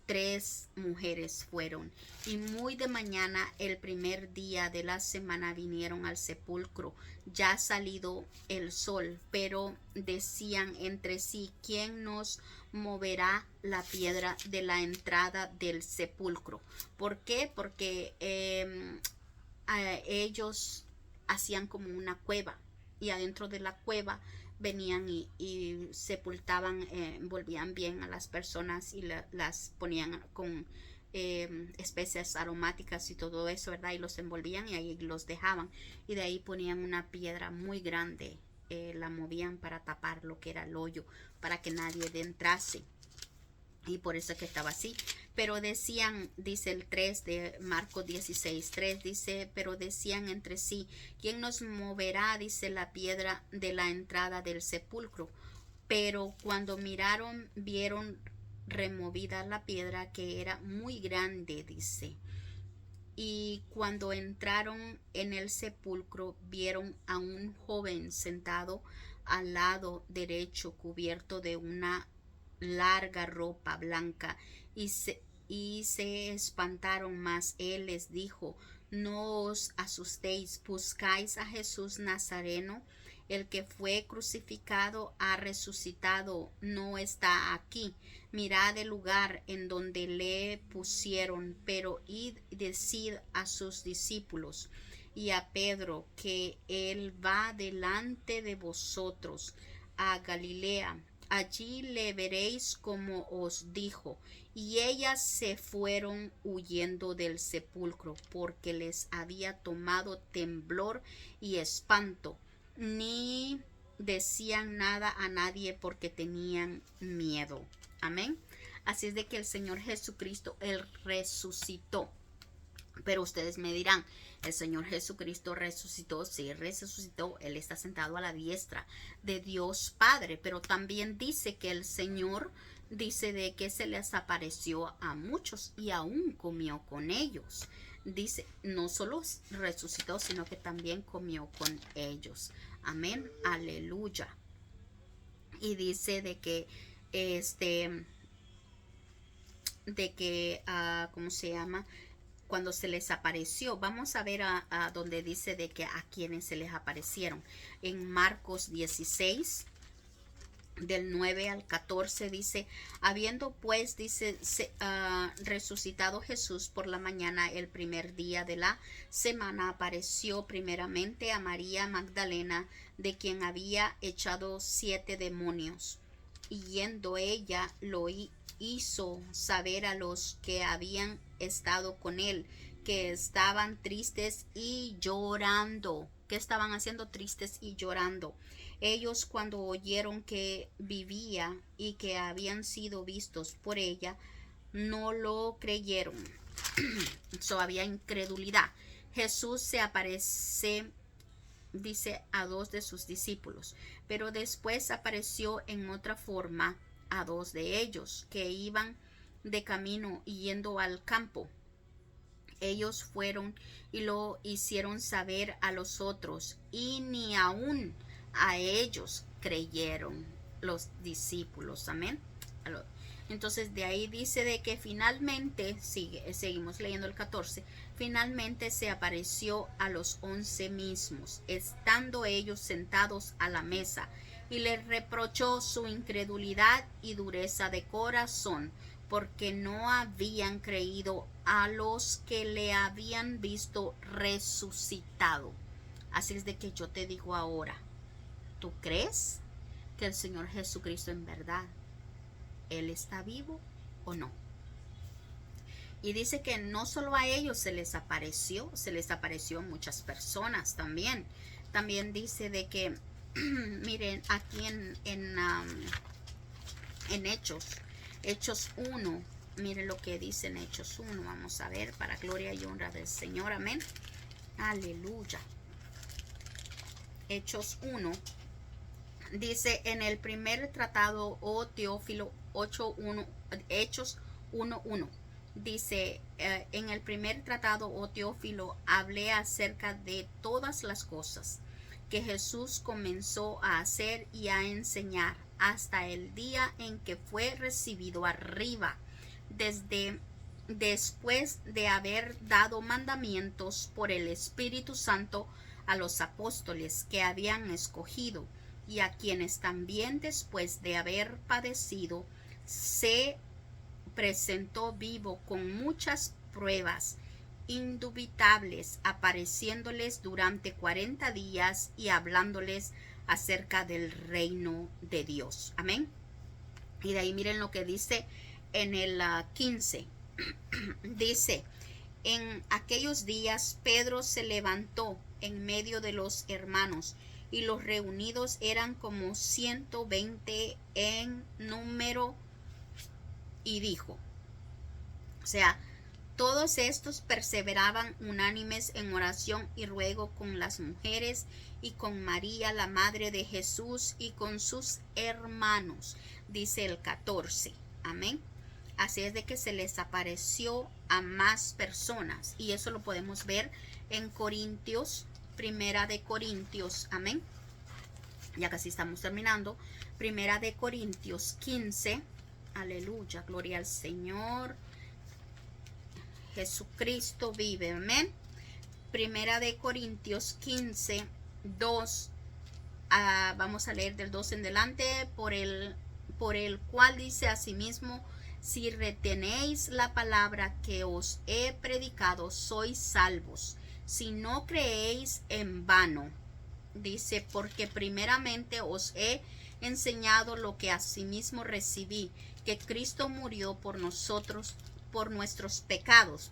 3 mujeres fueron, y muy de mañana el primer día de la semana vinieron al sepulcro, ya salido el sol, pero decían entre sí: ¿quién nos moverá la piedra de la entrada del sepulcro? ¿Por qué? Porque ellos hacían como una cueva, y adentro de la cueva venían y sepultaban, envolvían bien a las personas y las ponían con especias aromáticas y todo eso, ¿verdad? Y los envolvían y ahí los dejaban, y de ahí ponían una piedra muy grande, la movían para tapar lo que era el hoyo, para que nadie entrase. Y por eso es que estaba así. Pero decían, dice el 3 de Marcos 16, 3, dice, pero decían entre sí: ¿quién nos moverá, dice, la piedra de la entrada del sepulcro? Pero cuando miraron, vieron removida la piedra, que era muy grande, dice. Y cuando entraron en el sepulcro, vieron a un joven sentado al lado derecho, cubierto de una larga ropa blanca, y se espantaron. Mas él les dijo: no os asustéis, buscáis a Jesús Nazareno, el que fue crucificado ha resucitado, no está aquí. Mirad el lugar en donde le pusieron. Pero id y decid a sus discípulos y a Pedro que él va delante de vosotros a Galilea. Allí le veréis como os dijo. Y ellas se fueron huyendo del sepulcro, porque les había tomado temblor y espanto. Ni decían nada a nadie, porque tenían miedo. Amén. Así es de que el Señor Jesucristo, Él resucitó. Pero ustedes me dirán: el Señor Jesucristo resucitó. Sí, resucitó. Él está sentado a la diestra de Dios Padre. Pero también dice que el Señor, dice, de que se les apareció a muchos y aún comió con ellos. Dice, no solo resucitó, sino que también comió con ellos. Amén. Aleluya. Y dice de que ¿cómo se llama? Cuando se les apareció, vamos a ver a donde dice de que a quienes se les aparecieron. En Marcos 16 del 9 al 14 dice: habiendo pues, dice, resucitado Jesús por la mañana el primer día de la semana, apareció primeramente a María Magdalena, de quien había echado 7 demonios, y yendo ella lo hizo saber a los que habían estado con él, que estaban tristes y llorando. ¿Qué estaban haciendo? Tristes y llorando. Ellos, cuando oyeron que vivía y que habían sido vistos por ella, no lo creyeron. Había incredulidad. Jesús se aparece, dice, a dos de sus discípulos, pero después apareció en otra forma a dos de ellos que iban de camino yendo al campo. Ellos fueron y lo hicieron saber a los otros, y ni aún a ellos creyeron los discípulos. Amén. Entonces de ahí dice de que finalmente, seguimos leyendo el 14, finalmente se apareció a los 11 mismos, estando ellos sentados a la mesa, y les reprochó su incredulidad y dureza de corazón, porque no habían creído a los que le habían visto resucitado. Así es de que yo te digo ahora, ¿tú crees que el Señor Jesucristo en verdad Él está vivo o no? Y dice que no solo a ellos se les apareció a muchas personas también. También dice de que, miren, aquí en Hechos 1, miren lo que dice en Hechos 1, vamos a ver, para gloria y honra del Señor, amén. Aleluya. Hechos 1. Dice en el primer tratado, oh Teófilo, Hechos 1:1. Dice, en el primer tratado, oh Teófilo, hablé acerca de todas las cosas que Jesús comenzó a hacer y a enseñar hasta el día en que fue recibido arriba, después de haber dado mandamientos por el Espíritu Santo a los apóstoles que habían escogido, y a quienes también después de haber padecido se presentó vivo con muchas pruebas indubitables, apareciéndoles durante 40 días y hablándoles acerca del reino de Dios. Amén. Y de ahí miren lo que dice en el 15. Dice, en aquellos días Pedro se levantó en medio de los hermanos, y los reunidos eran como 120 en número, y dijo, o sea, todos estos perseveraban unánimes en oración y ruego con las mujeres y con María, la madre de Jesús, y con sus hermanos, dice el 14. Amén. Así es de que se les apareció a más personas, y eso lo podemos ver en Corintios, Primera de Corintios, amén. Ya casi estamos terminando. Primera de Corintios 15. Aleluya, gloria al Señor. Jesucristo vive, amén. Primera de Corintios 15, 2. Vamos a leer del 2 en delante. Por el cual dice asimismo, si retenéis la palabra que os he predicado, sois salvos. Si no creéis, en vano. Dice, porque primeramente os he enseñado lo que asimismo recibí, que Cristo murió por nosotros, por nuestros pecados,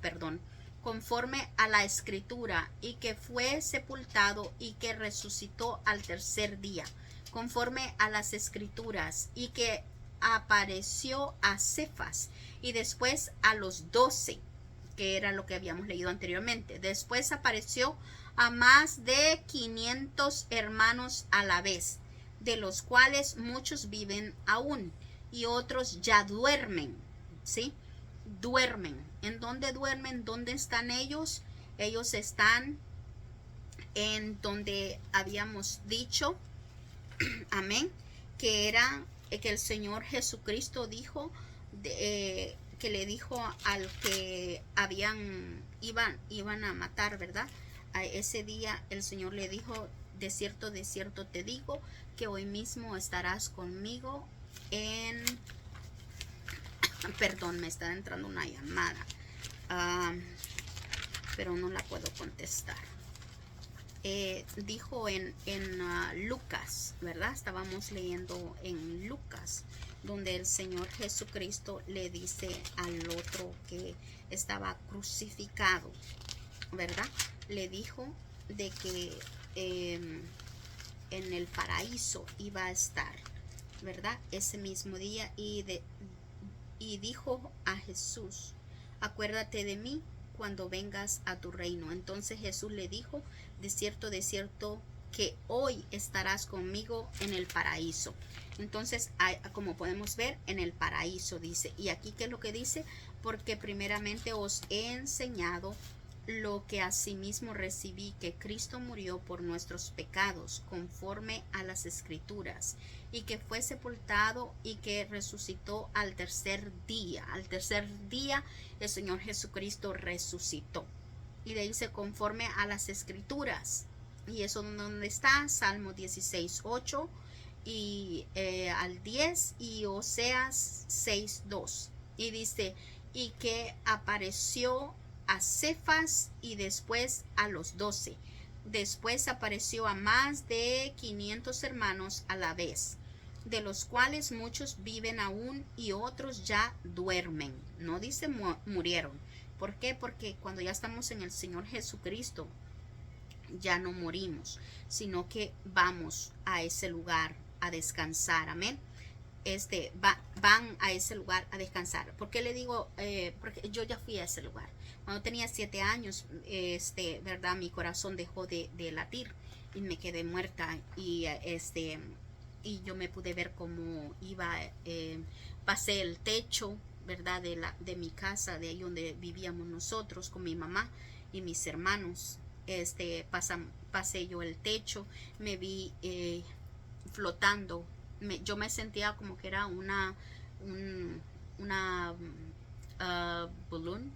conforme a la Escritura, y que fue sepultado y que resucitó al tercer día, conforme a las Escrituras, y que apareció a Cefas y después a los 12, que era lo que habíamos leído anteriormente. Después apareció a más de 500 hermanos a la vez, de los cuales muchos viven aún y otros ya duermen, ¿sí? Duermen. ¿En dónde duermen? ¿Dónde están ellos? Ellos están en donde habíamos dicho, amén, que era que el Señor Jesucristo dijo, que le dijo al que iban a matar, ¿verdad? A ese día el Señor le dijo, de cierto te digo, que hoy mismo estarás conmigo en... Perdón, me está entrando una llamada, pero no la puedo contestar. Dijo en Lucas, ¿verdad? Estábamos leyendo en Lucas, donde el Señor Jesucristo le dice al otro que estaba crucificado, ¿verdad? Le dijo de que en el paraíso iba a estar, ¿verdad? Ese mismo día y dijo a Jesús, acuérdate de mí cuando vengas a tu reino. Entonces Jesús le dijo, de cierto, que hoy estarás conmigo en el paraíso. Entonces, como podemos ver, en el paraíso dice, y aquí ¿qué es lo que dice? Porque primeramente os he enseñado lo que asimismo recibí, que Cristo murió por nuestros pecados conforme a las Escrituras, y que fue sepultado y que resucitó al tercer día. Al tercer día el Señor Jesucristo resucitó. Y le dice conforme a las Escrituras. Y eso donde está, Salmo 16:8 y al 10 y Oseas 6:2. Y dice, y que apareció a Cefas y después a los 12. Después apareció a más de 500 hermanos a la vez, de los cuales muchos viven aún y otros ya duermen. No dice murieron. ¿Por qué? Porque cuando ya estamos en el Señor Jesucristo, ya no morimos, sino que vamos a ese lugar a descansar. Amén. Van a ese lugar a descansar. ¿Por qué le digo? Porque yo ya fui a ese lugar. Cuando tenía 7 años, verdad, mi corazón dejó de latir y me quedé muerta y y yo me pude ver cómo iba, pasé el techo, verdad, de mi casa, de ahí donde vivíamos nosotros con mi mamá y mis hermanos. Pasé yo el techo, me vi flotando. Yo me sentía como que era una balloon,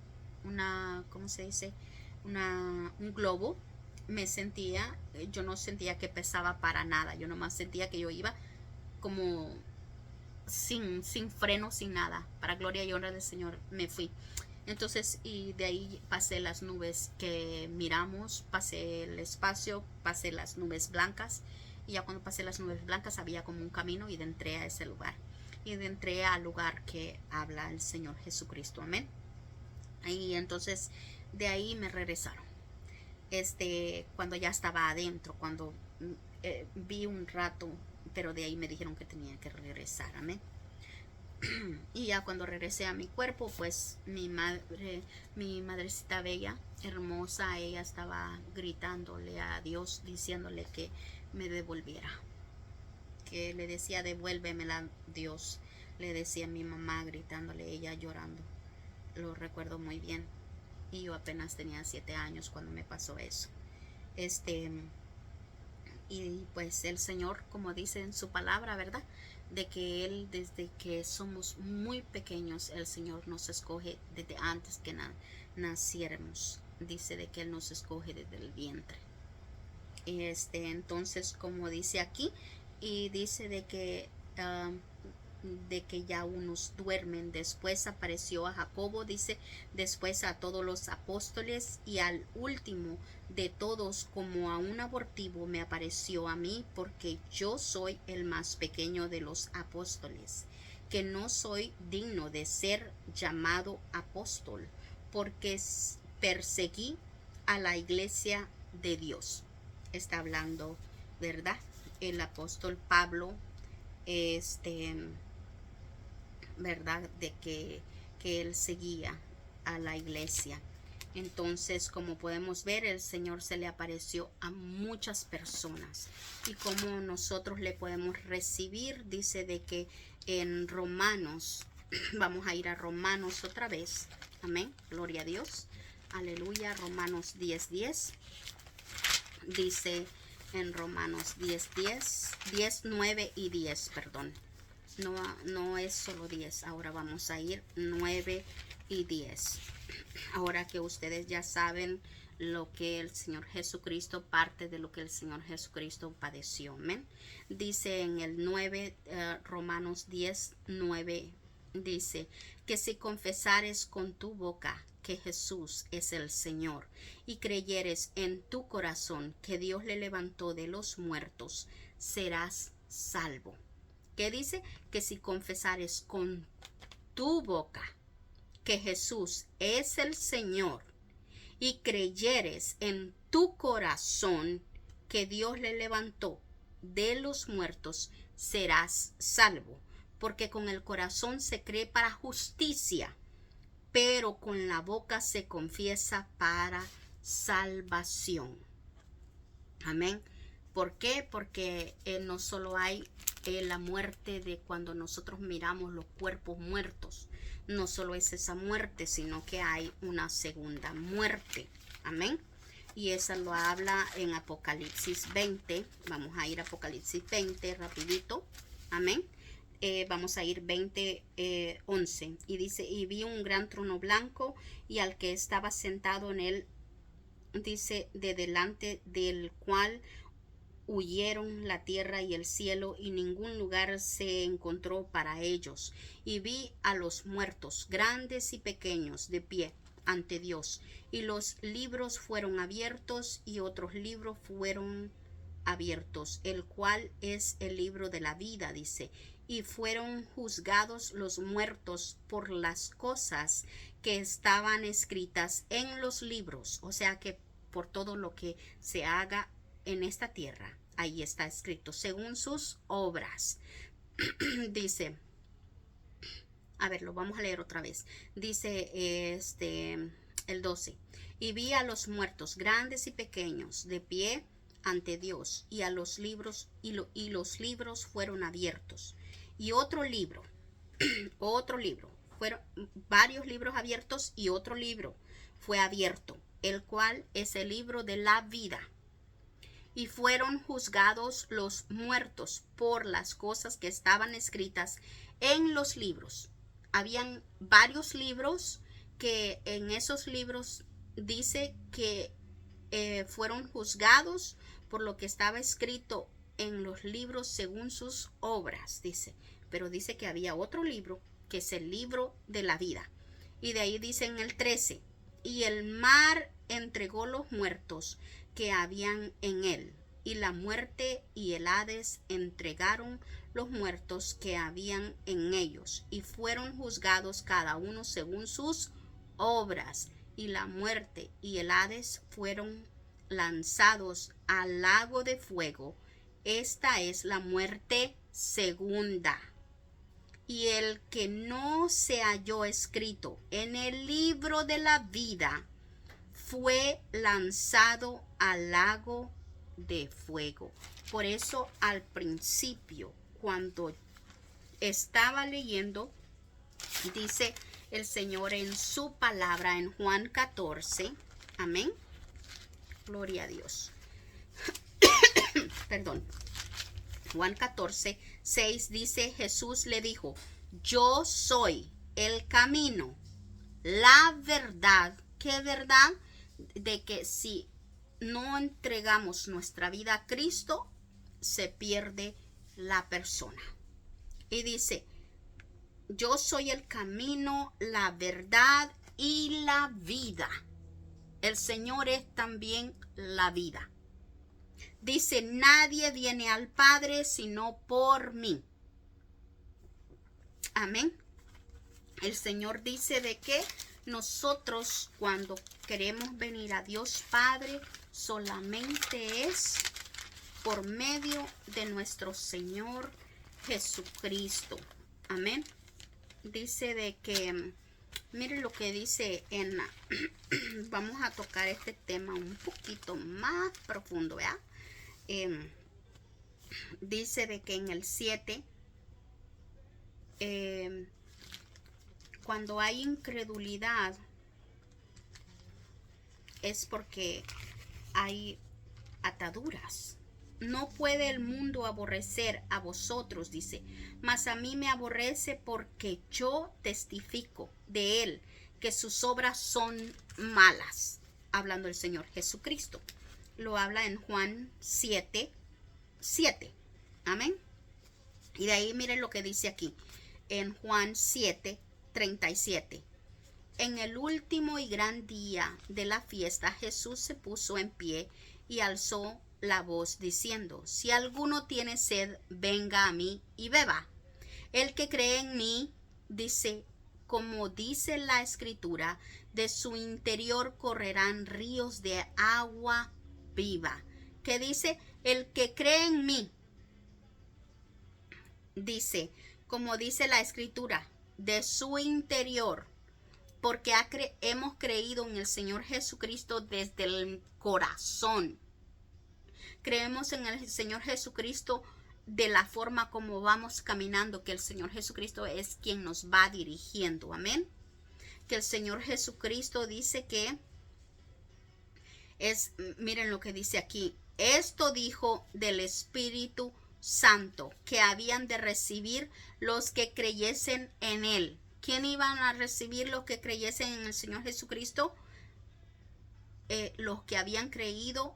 ¿cómo se dice? Un globo. Me sentía, yo no sentía que pesaba para nada, yo nomás sentía que yo iba como sin freno, sin nada. Para gloria y honra del Señor me fui. Entonces, y de ahí pasé las nubes que miramos, pasé el espacio, pasé las nubes blancas. Y ya cuando pasé las nubes blancas había como un camino y entré a ese lugar. Y entré al lugar que habla el Señor Jesucristo. Amén. Y entonces de ahí me regresaron. Cuando ya estaba adentro, cuando vi un rato, pero de ahí me dijeron que tenía que regresar. Amén. Y ya cuando regresé a mi cuerpo, pues mi madrecita bella, hermosa, ella estaba gritándole a Dios, diciéndole que me devolviera, que le decía devuélvemela Dios, le decía a mi mamá gritándole, ella llorando. Lo recuerdo muy bien. Y yo apenas tenía 7 años cuando me pasó eso. Y pues el Señor, como dice en su palabra, ¿verdad? De que Él, desde que somos muy pequeños, el Señor nos escoge desde antes que naciéramos. Dice de que Él nos escoge desde el vientre. Entonces, como dice aquí, y dice de que ya unos duermen. Después apareció a Jacobo, dice, después a todos los apóstoles y al último de todos como a un abortivo me apareció a mí, porque yo soy el más pequeño de los apóstoles, que no soy digno de ser llamado apóstol, porque perseguí a la iglesia de Dios. Está hablando, ¿verdad? El apóstol Pablo, verdad, de que él seguía a la iglesia. Entonces, como podemos ver, el Señor se le apareció a muchas personas. Y como nosotros le podemos recibir, dice de que en Romanos, vamos a ir a Romanos otra vez. Amén, gloria a Dios. Aleluya, Romanos 10:10. Dice en Romanos 10, 9 y 10, perdón. No es solo 10, ahora vamos a ir 9 y 10. Ahora que ustedes ya saben lo que el Señor Jesucristo, parte de lo que el Señor Jesucristo padeció. ¿Amén? Dice en el 9, Romanos 10:9, dice que si confesares con tu boca que Jesús es el Señor y creyeres en tu corazón que Dios le levantó de los muertos, serás salvo. ¿Qué dice? Que si confesares con tu boca que Jesús es el Señor y creyeres en tu corazón que Dios le levantó de los muertos, serás salvo. Porque con el corazón se cree para justicia, pero con la boca se confiesa para salvación. Amén. ¿Por qué? Porque no solo hay la muerte de cuando nosotros miramos los cuerpos muertos. No solo es esa muerte, sino que hay una segunda muerte. Amén. Y esa lo habla en Apocalipsis 20. Vamos a ir a Apocalipsis 20 rapidito. Amén. Vamos a ir 20:11. Y dice, y vi un gran trono blanco y al que estaba sentado en él, dice, de delante del cual huyeron la tierra y el cielo, y ningún lugar se encontró para ellos. Y vi a los muertos, grandes y pequeños, de pie ante Dios, y los libros fueron abiertos, y otros libros fueron abiertos, el cual es el libro de la vida, dice, y fueron juzgados los muertos por las cosas que estaban escritas en los libros. O sea que por todo lo que se haga en esta tierra, ahí está escrito, según sus obras. Dice, a ver, lo vamos a leer otra vez. Dice el 12. Y vi a los muertos, grandes y pequeños, de pie ante Dios, y a los libros, y los libros fueron abiertos. Y otro libro, fueron varios libros abiertos, y otro libro fue abierto, el cual es el libro de la vida. Y fueron juzgados los muertos por las cosas que estaban escritas en los libros. Habían varios libros que en esos libros dice que fueron juzgados por lo que estaba escrito en los libros según sus obras, dice. Pero dice que había otro libro que es el libro de la vida. Y de ahí dice en el 13, y el mar entregó los muertos que habían en él, y la muerte y el Hades entregaron los muertos que habían en ellos, y fueron juzgados cada uno según sus obras, y la muerte y el Hades fueron lanzados al lago de fuego. Esta es la muerte segunda. Y el que no se halló escrito en el libro de la vida fue lanzado al lago de fuego. Por eso al principio, cuando estaba leyendo, dice el Señor en su palabra en Juan 14, amén, gloria a Dios. Perdón. Juan 14, 6 dice, Jesús le dijo, yo soy el camino, la verdad. ¿Qué verdad? De que si no entregamos nuestra vida a Cristo, se pierde la persona. Y dice, yo soy el camino, la verdad y la vida. El Señor es también la vida. Dice, nadie viene al Padre sino por mí. Amén. El Señor dice de que nosotros cuando queremos venir a Dios Padre, solamente es por medio de nuestro Señor Jesucristo. Amén. Dice de que, miren lo que dice en, vamos a tocar este tema un poquito más profundo, ¿verdad? Dice de que en el 7, cuando hay incredulidad, es porque hay ataduras. No puede el mundo aborrecer a vosotros, dice, mas a mí me aborrece porque yo testifico de él que sus obras son malas. Hablando el Señor Jesucristo. Lo habla en Juan 7. Amén. Y de ahí miren lo que dice aquí. En Juan 7, 37. En el último y gran día de la fiesta, Jesús se puso en pie y alzó la voz diciendo, si alguno tiene sed, venga a mí y beba. El que cree en mí, dice, como dice la Escritura, de su interior correrán ríos de agua viva. que dice, el que cree en mí, dice, como dice la escritura, de su interior, porque hemos creído en el Señor Jesucristo desde el corazón. Creemos en el Señor Jesucristo de la forma como vamos caminando, que el Señor Jesucristo es quien nos va dirigiendo. Amén. Que el Señor Jesucristo dice que miren lo que dice aquí. Esto dijo del Espíritu Santo que habían de recibir los que creyesen en él. ¿Quién iban a recibir los que creyesen en el Señor Jesucristo? Los que habían creído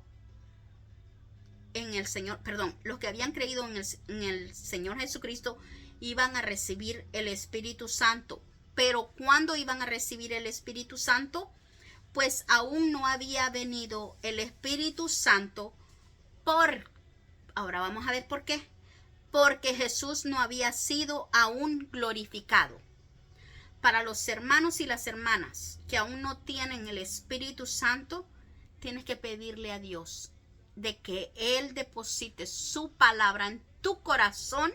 en el Señor, perdón, los que habían creído en el Señor Jesucristo iban a recibir el Espíritu Santo. Pero ¿cuándo iban a recibir el Espíritu Santo? Pues aún no había venido el Espíritu Santo ahora vamos a ver por qué. Porque Jesús no había sido aún glorificado. Para los hermanos y las hermanas que aún no tienen el Espíritu Santo, tienes que pedirle a Dios de que Él deposite su palabra en tu corazón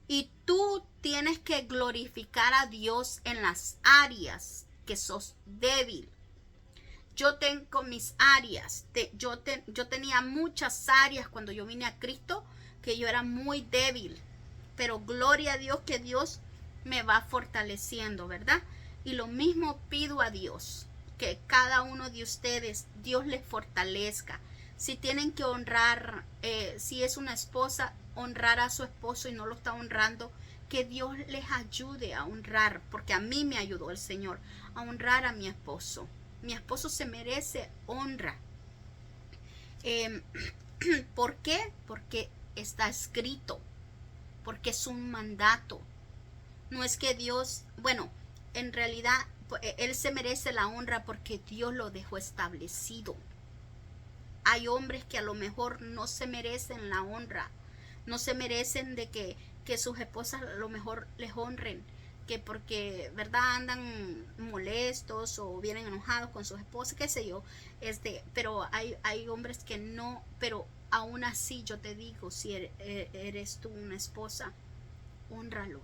y tú tienes que glorificar a Dios en las áreas que sos débil. Yo tengo mis áreas, yo tenía muchas áreas cuando yo vine a Cristo que yo era muy débil, pero gloria a Dios que Dios me va fortaleciendo, ¿verdad? Y lo mismo pido a Dios, que cada uno de ustedes, Dios les fortalezca. Si tienen que honrar, si es una esposa, honrar a su esposo y no lo está honrando, que Dios les ayude a honrar, porque a mí me ayudó el Señor a honrar a mi esposo. Mi esposo se merece honra. ¿Por qué? Porque está escrito, porque es un mandato. No es que Dios, bueno, en realidad Él se merece la honra porque Dios lo dejó establecido. Hay hombres que a lo mejor no se merecen la honra, no se merecen de que sus esposas a lo mejor les honren, que porque, ¿verdad?, andan molestos o vienen enojados con sus esposas, qué sé yo, pero hay hombres que no, pero aún así yo te digo, si eres tú una esposa, hónralo.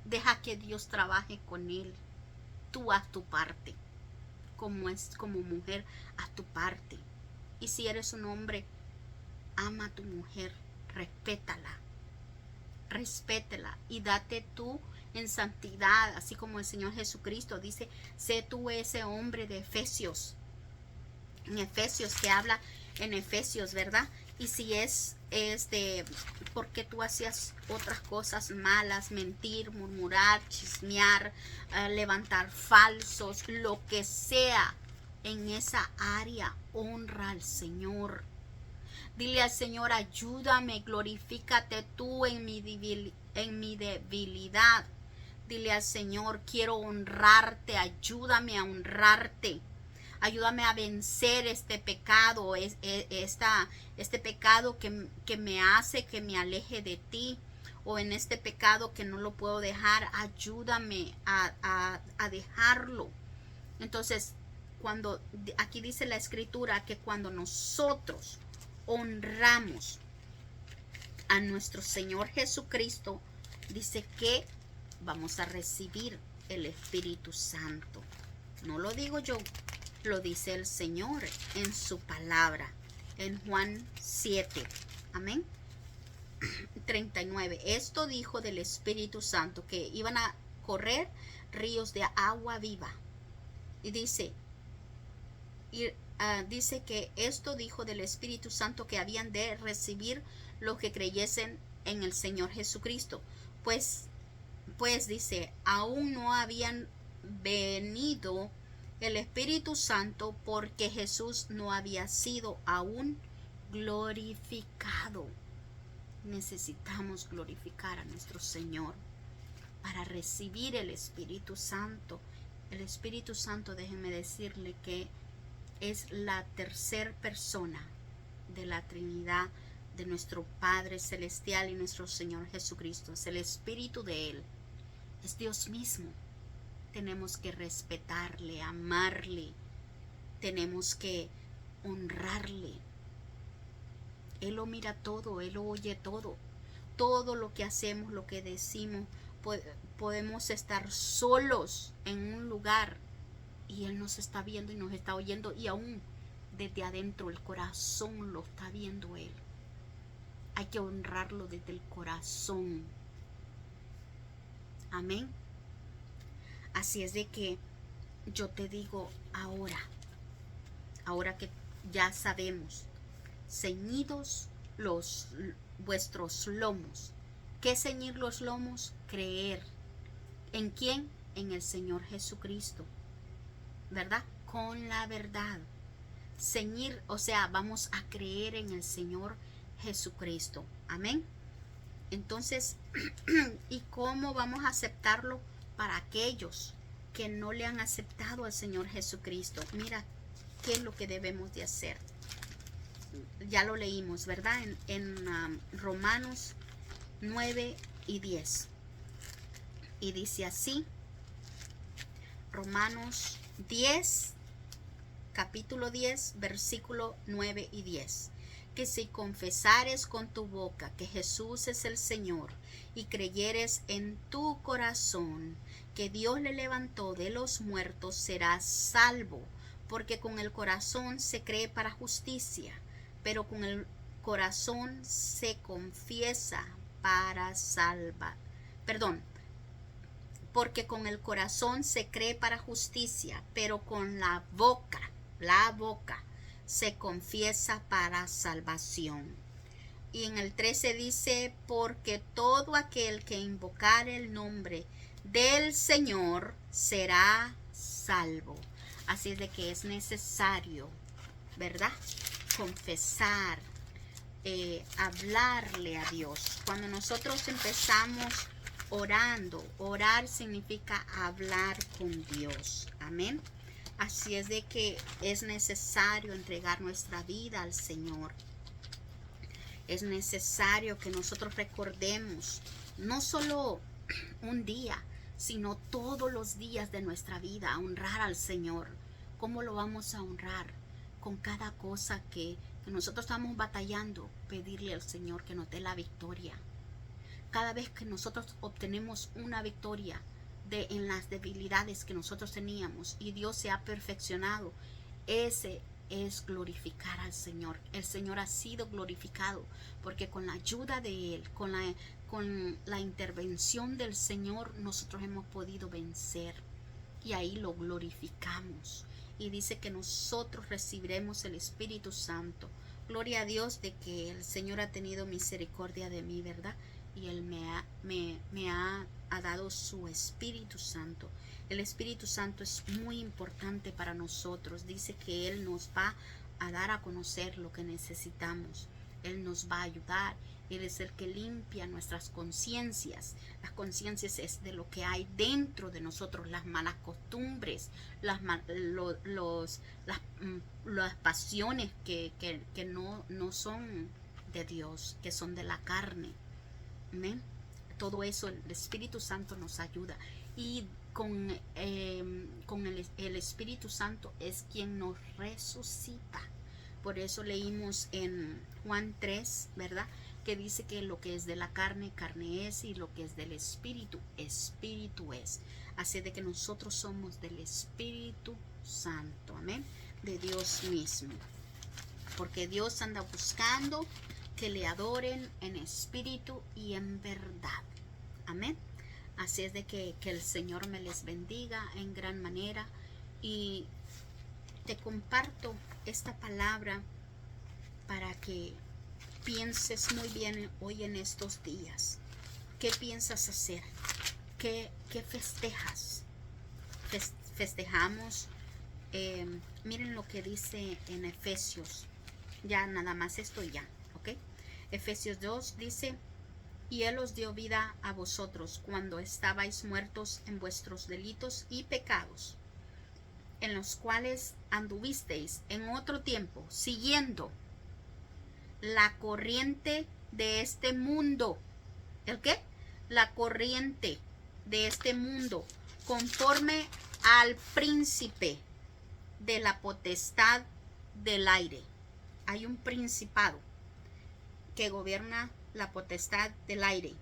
Deja que Dios trabaje con él. Tú haz tu parte. Como mujer, haz tu parte. Y si eres un hombre, ama a tu mujer, respétala y date tú en santidad, así como el Señor Jesucristo dice, sé tú ese hombre de Efesios, en Efesios, que habla en Efesios, ¿verdad? Y si es porque tú hacías otras cosas malas, mentir, murmurar, chismear, levantar falsos, lo que sea, en esa área, honra al Señor. Dile al Señor, ayúdame, glorifícate tú en mi debilidad. Dile al Señor, quiero honrarte, ayúdame a honrarte. Ayúdame a vencer este pecado, este pecado que me hace que me aleje de ti, o en este pecado que no lo puedo dejar, ayúdame a dejarlo. Entonces, aquí dice la escritura que cuando nosotros honramos a nuestro Señor Jesucristo, dice que vamos a recibir el Espíritu Santo. No lo digo yo, lo dice el Señor en su palabra, en Juan 7. Amén. 39. Esto dijo del Espíritu Santo, que iban a correr ríos de agua viva. Y dice que esto dijo del Espíritu Santo que habían de recibir los que creyesen en el Señor Jesucristo. Pues dice, aún no habían venido el Espíritu Santo porque Jesús no había sido aún glorificado. Necesitamos glorificar a nuestro Señor para recibir el Espíritu Santo. El Espíritu Santo, déjenme decirle que es la tercera persona de la Trinidad de nuestro Padre Celestial y nuestro Señor Jesucristo. Es el Espíritu de Él. Es Dios mismo. Tenemos que respetarle, amarle. Tenemos que honrarle. Él lo mira todo, Él lo oye todo. Todo lo que hacemos, lo que decimos, podemos estar solos en un lugar y Él nos está viendo y nos está oyendo, y aún desde adentro el corazón lo está viendo Él. Hay que honrarlo desde el corazón. Amén. Así es de que yo te digo ahora que ya sabemos, ceñidos vuestros lomos. ¿Qué ceñir los lomos? Creer. ¿En quién? En el Señor Jesucristo, ¿verdad? Con la verdad. Ceñir, o sea, vamos a creer en el Señor Jesucristo. Amén. Entonces, ¿y cómo vamos a aceptarlo? Para aquellos que no le han aceptado al Señor Jesucristo. Mira, ¿qué es lo que debemos de hacer? Ya lo leímos, ¿verdad? En Romanos 9 y 10. Y dice así, Romanos 10, capítulo 10, versículo 9 y 10. Que si confesares con tu boca que Jesús es el Señor y creyeres en tu corazón que Dios le levantó de los muertos, serás salvo, porque con el corazón se cree para justicia, pero con el corazón se confiesa para porque con el corazón se cree para justicia, pero con la boca se confiesa para salvación. Y en el 13 dice, porque todo aquel que invocare el nombre del Señor será salvo. Así es de que es necesario, ¿verdad? Confesar, hablarle a Dios. Cuando nosotros empezamos orando, orar significa hablar con Dios. Amén. Así es de que es necesario entregar nuestra vida al Señor. Es necesario que nosotros recordemos no solo un día, sino todos los días de nuestra vida, honrar al Señor. ¿Cómo lo vamos a honrar? Con cada cosa que nosotros estamos batallando, pedirle al Señor que nos dé la victoria. Cada vez que nosotros obtenemos una victoria en las debilidades que nosotros teníamos y Dios se ha perfeccionado, ese es glorificar al Señor. El Señor ha sido glorificado porque con la ayuda de Él, con la intervención del Señor, nosotros hemos podido vencer y ahí lo glorificamos. Y dice que nosotros recibiremos el Espíritu Santo. Gloria a Dios de que el Señor ha tenido misericordia de mí, ¿verdad? Y Él me ha dado su Espíritu Santo. El Espíritu Santo es muy importante para nosotros. Dice que Él nos va a dar a conocer lo que necesitamos. Él nos va a ayudar. Él es el que limpia nuestras conciencias. Las conciencias es de lo que hay dentro de nosotros, las malas costumbres, las pasiones que no son de Dios, que son de la carne. ¿Amén? Todo eso el Espíritu Santo nos ayuda. Y con el Espíritu Santo es quien nos resucita. Por eso leímos en Juan 3, ¿verdad? Que dice que lo que es de la carne, carne es, y lo que es del Espíritu, Espíritu es. Así de que nosotros somos del Espíritu Santo, amén, de Dios mismo. Porque Dios anda buscando que le adoren en espíritu y en verdad. Amén. Así es de que el Señor me les bendiga en gran manera. Y te comparto esta palabra para que pienses muy bien hoy en estos días. ¿Qué piensas hacer? ¿Qué festejas? Festejamos. Miren lo que dice en Efesios. Ya nada más esto ya, ¿ok? Efesios 2 dice, y Él os dio vida a vosotros cuando estabais muertos en vuestros delitos y pecados, en los cuales anduvisteis en otro tiempo, siguiendo la corriente de este mundo. ¿El qué? La corriente de este mundo, conforme al príncipe de la potestad del aire. Hay un principado que gobierna la potestad del aire,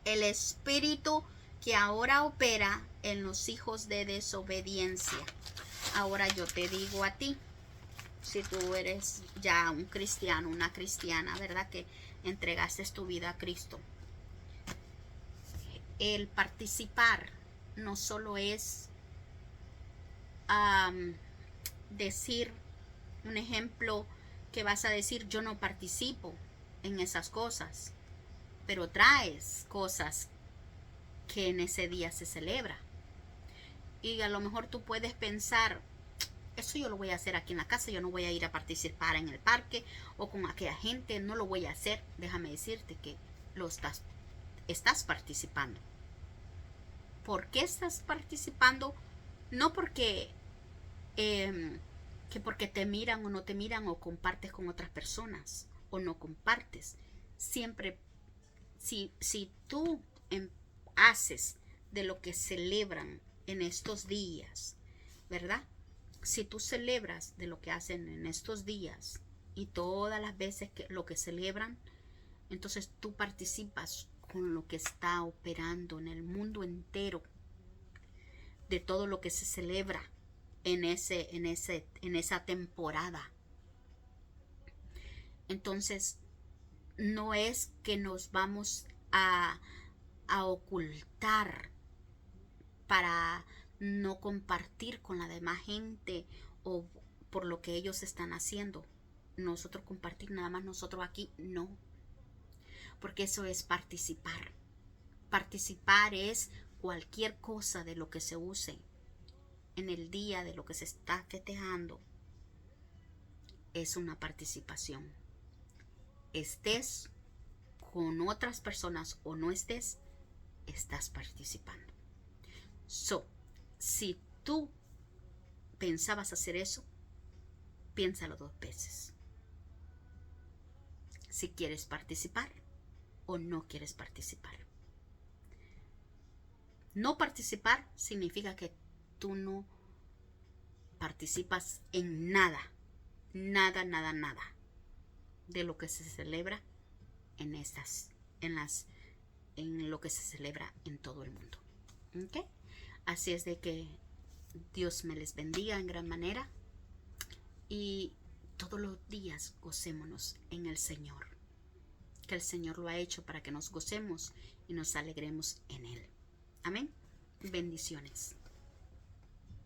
el espíritu que ahora opera en los hijos de desobediencia. Ahora yo te digo a ti, si tú eres ya un cristiano, una cristiana, ¿verdad? Que entregaste tu vida a Cristo. El participar no solo es decir un ejemplo que vas a decir yo no participo en esas cosas, pero traes cosas que en ese día se celebra. Y a lo mejor tú puedes pensar, eso yo lo voy a hacer aquí en la casa, yo no voy a ir a participar en el parque o con aquella gente, no lo voy a hacer. Déjame decirte que lo estás participando. ¿Por qué estás participando? No porque porque te miran o no te miran o compartes con otras personas o no compartes. Siempre, si tú haces de lo que celebran en estos días, ¿verdad? Si tú celebras de lo que hacen en estos días y todas las veces que lo que celebran, entonces tú participas con lo que está operando en el mundo entero, de todo lo que se celebra en esa temporada. Entonces, no es que nos vamos a ocultar para no compartir con la demás gente o por lo que ellos están haciendo. Nosotros compartir nada más nosotros aquí, no. Porque eso es participar. Participar es cualquier cosa de lo que se use en el día, de lo que se está festejando. Es una participación. Estés con otras personas o no estés, estás participando. Si tú pensabas hacer eso, piénsalo 2 veces. Si quieres participar o no quieres participar. No participar significa que tú no participas en nada de lo que se celebra en lo que se celebra en todo el mundo. ¿Okay? Así es de que Dios me les bendiga en gran manera y todos los días gocémonos en el Señor, que el Señor lo ha hecho para que nos gocemos y nos alegremos en Él. Amén. Bendiciones.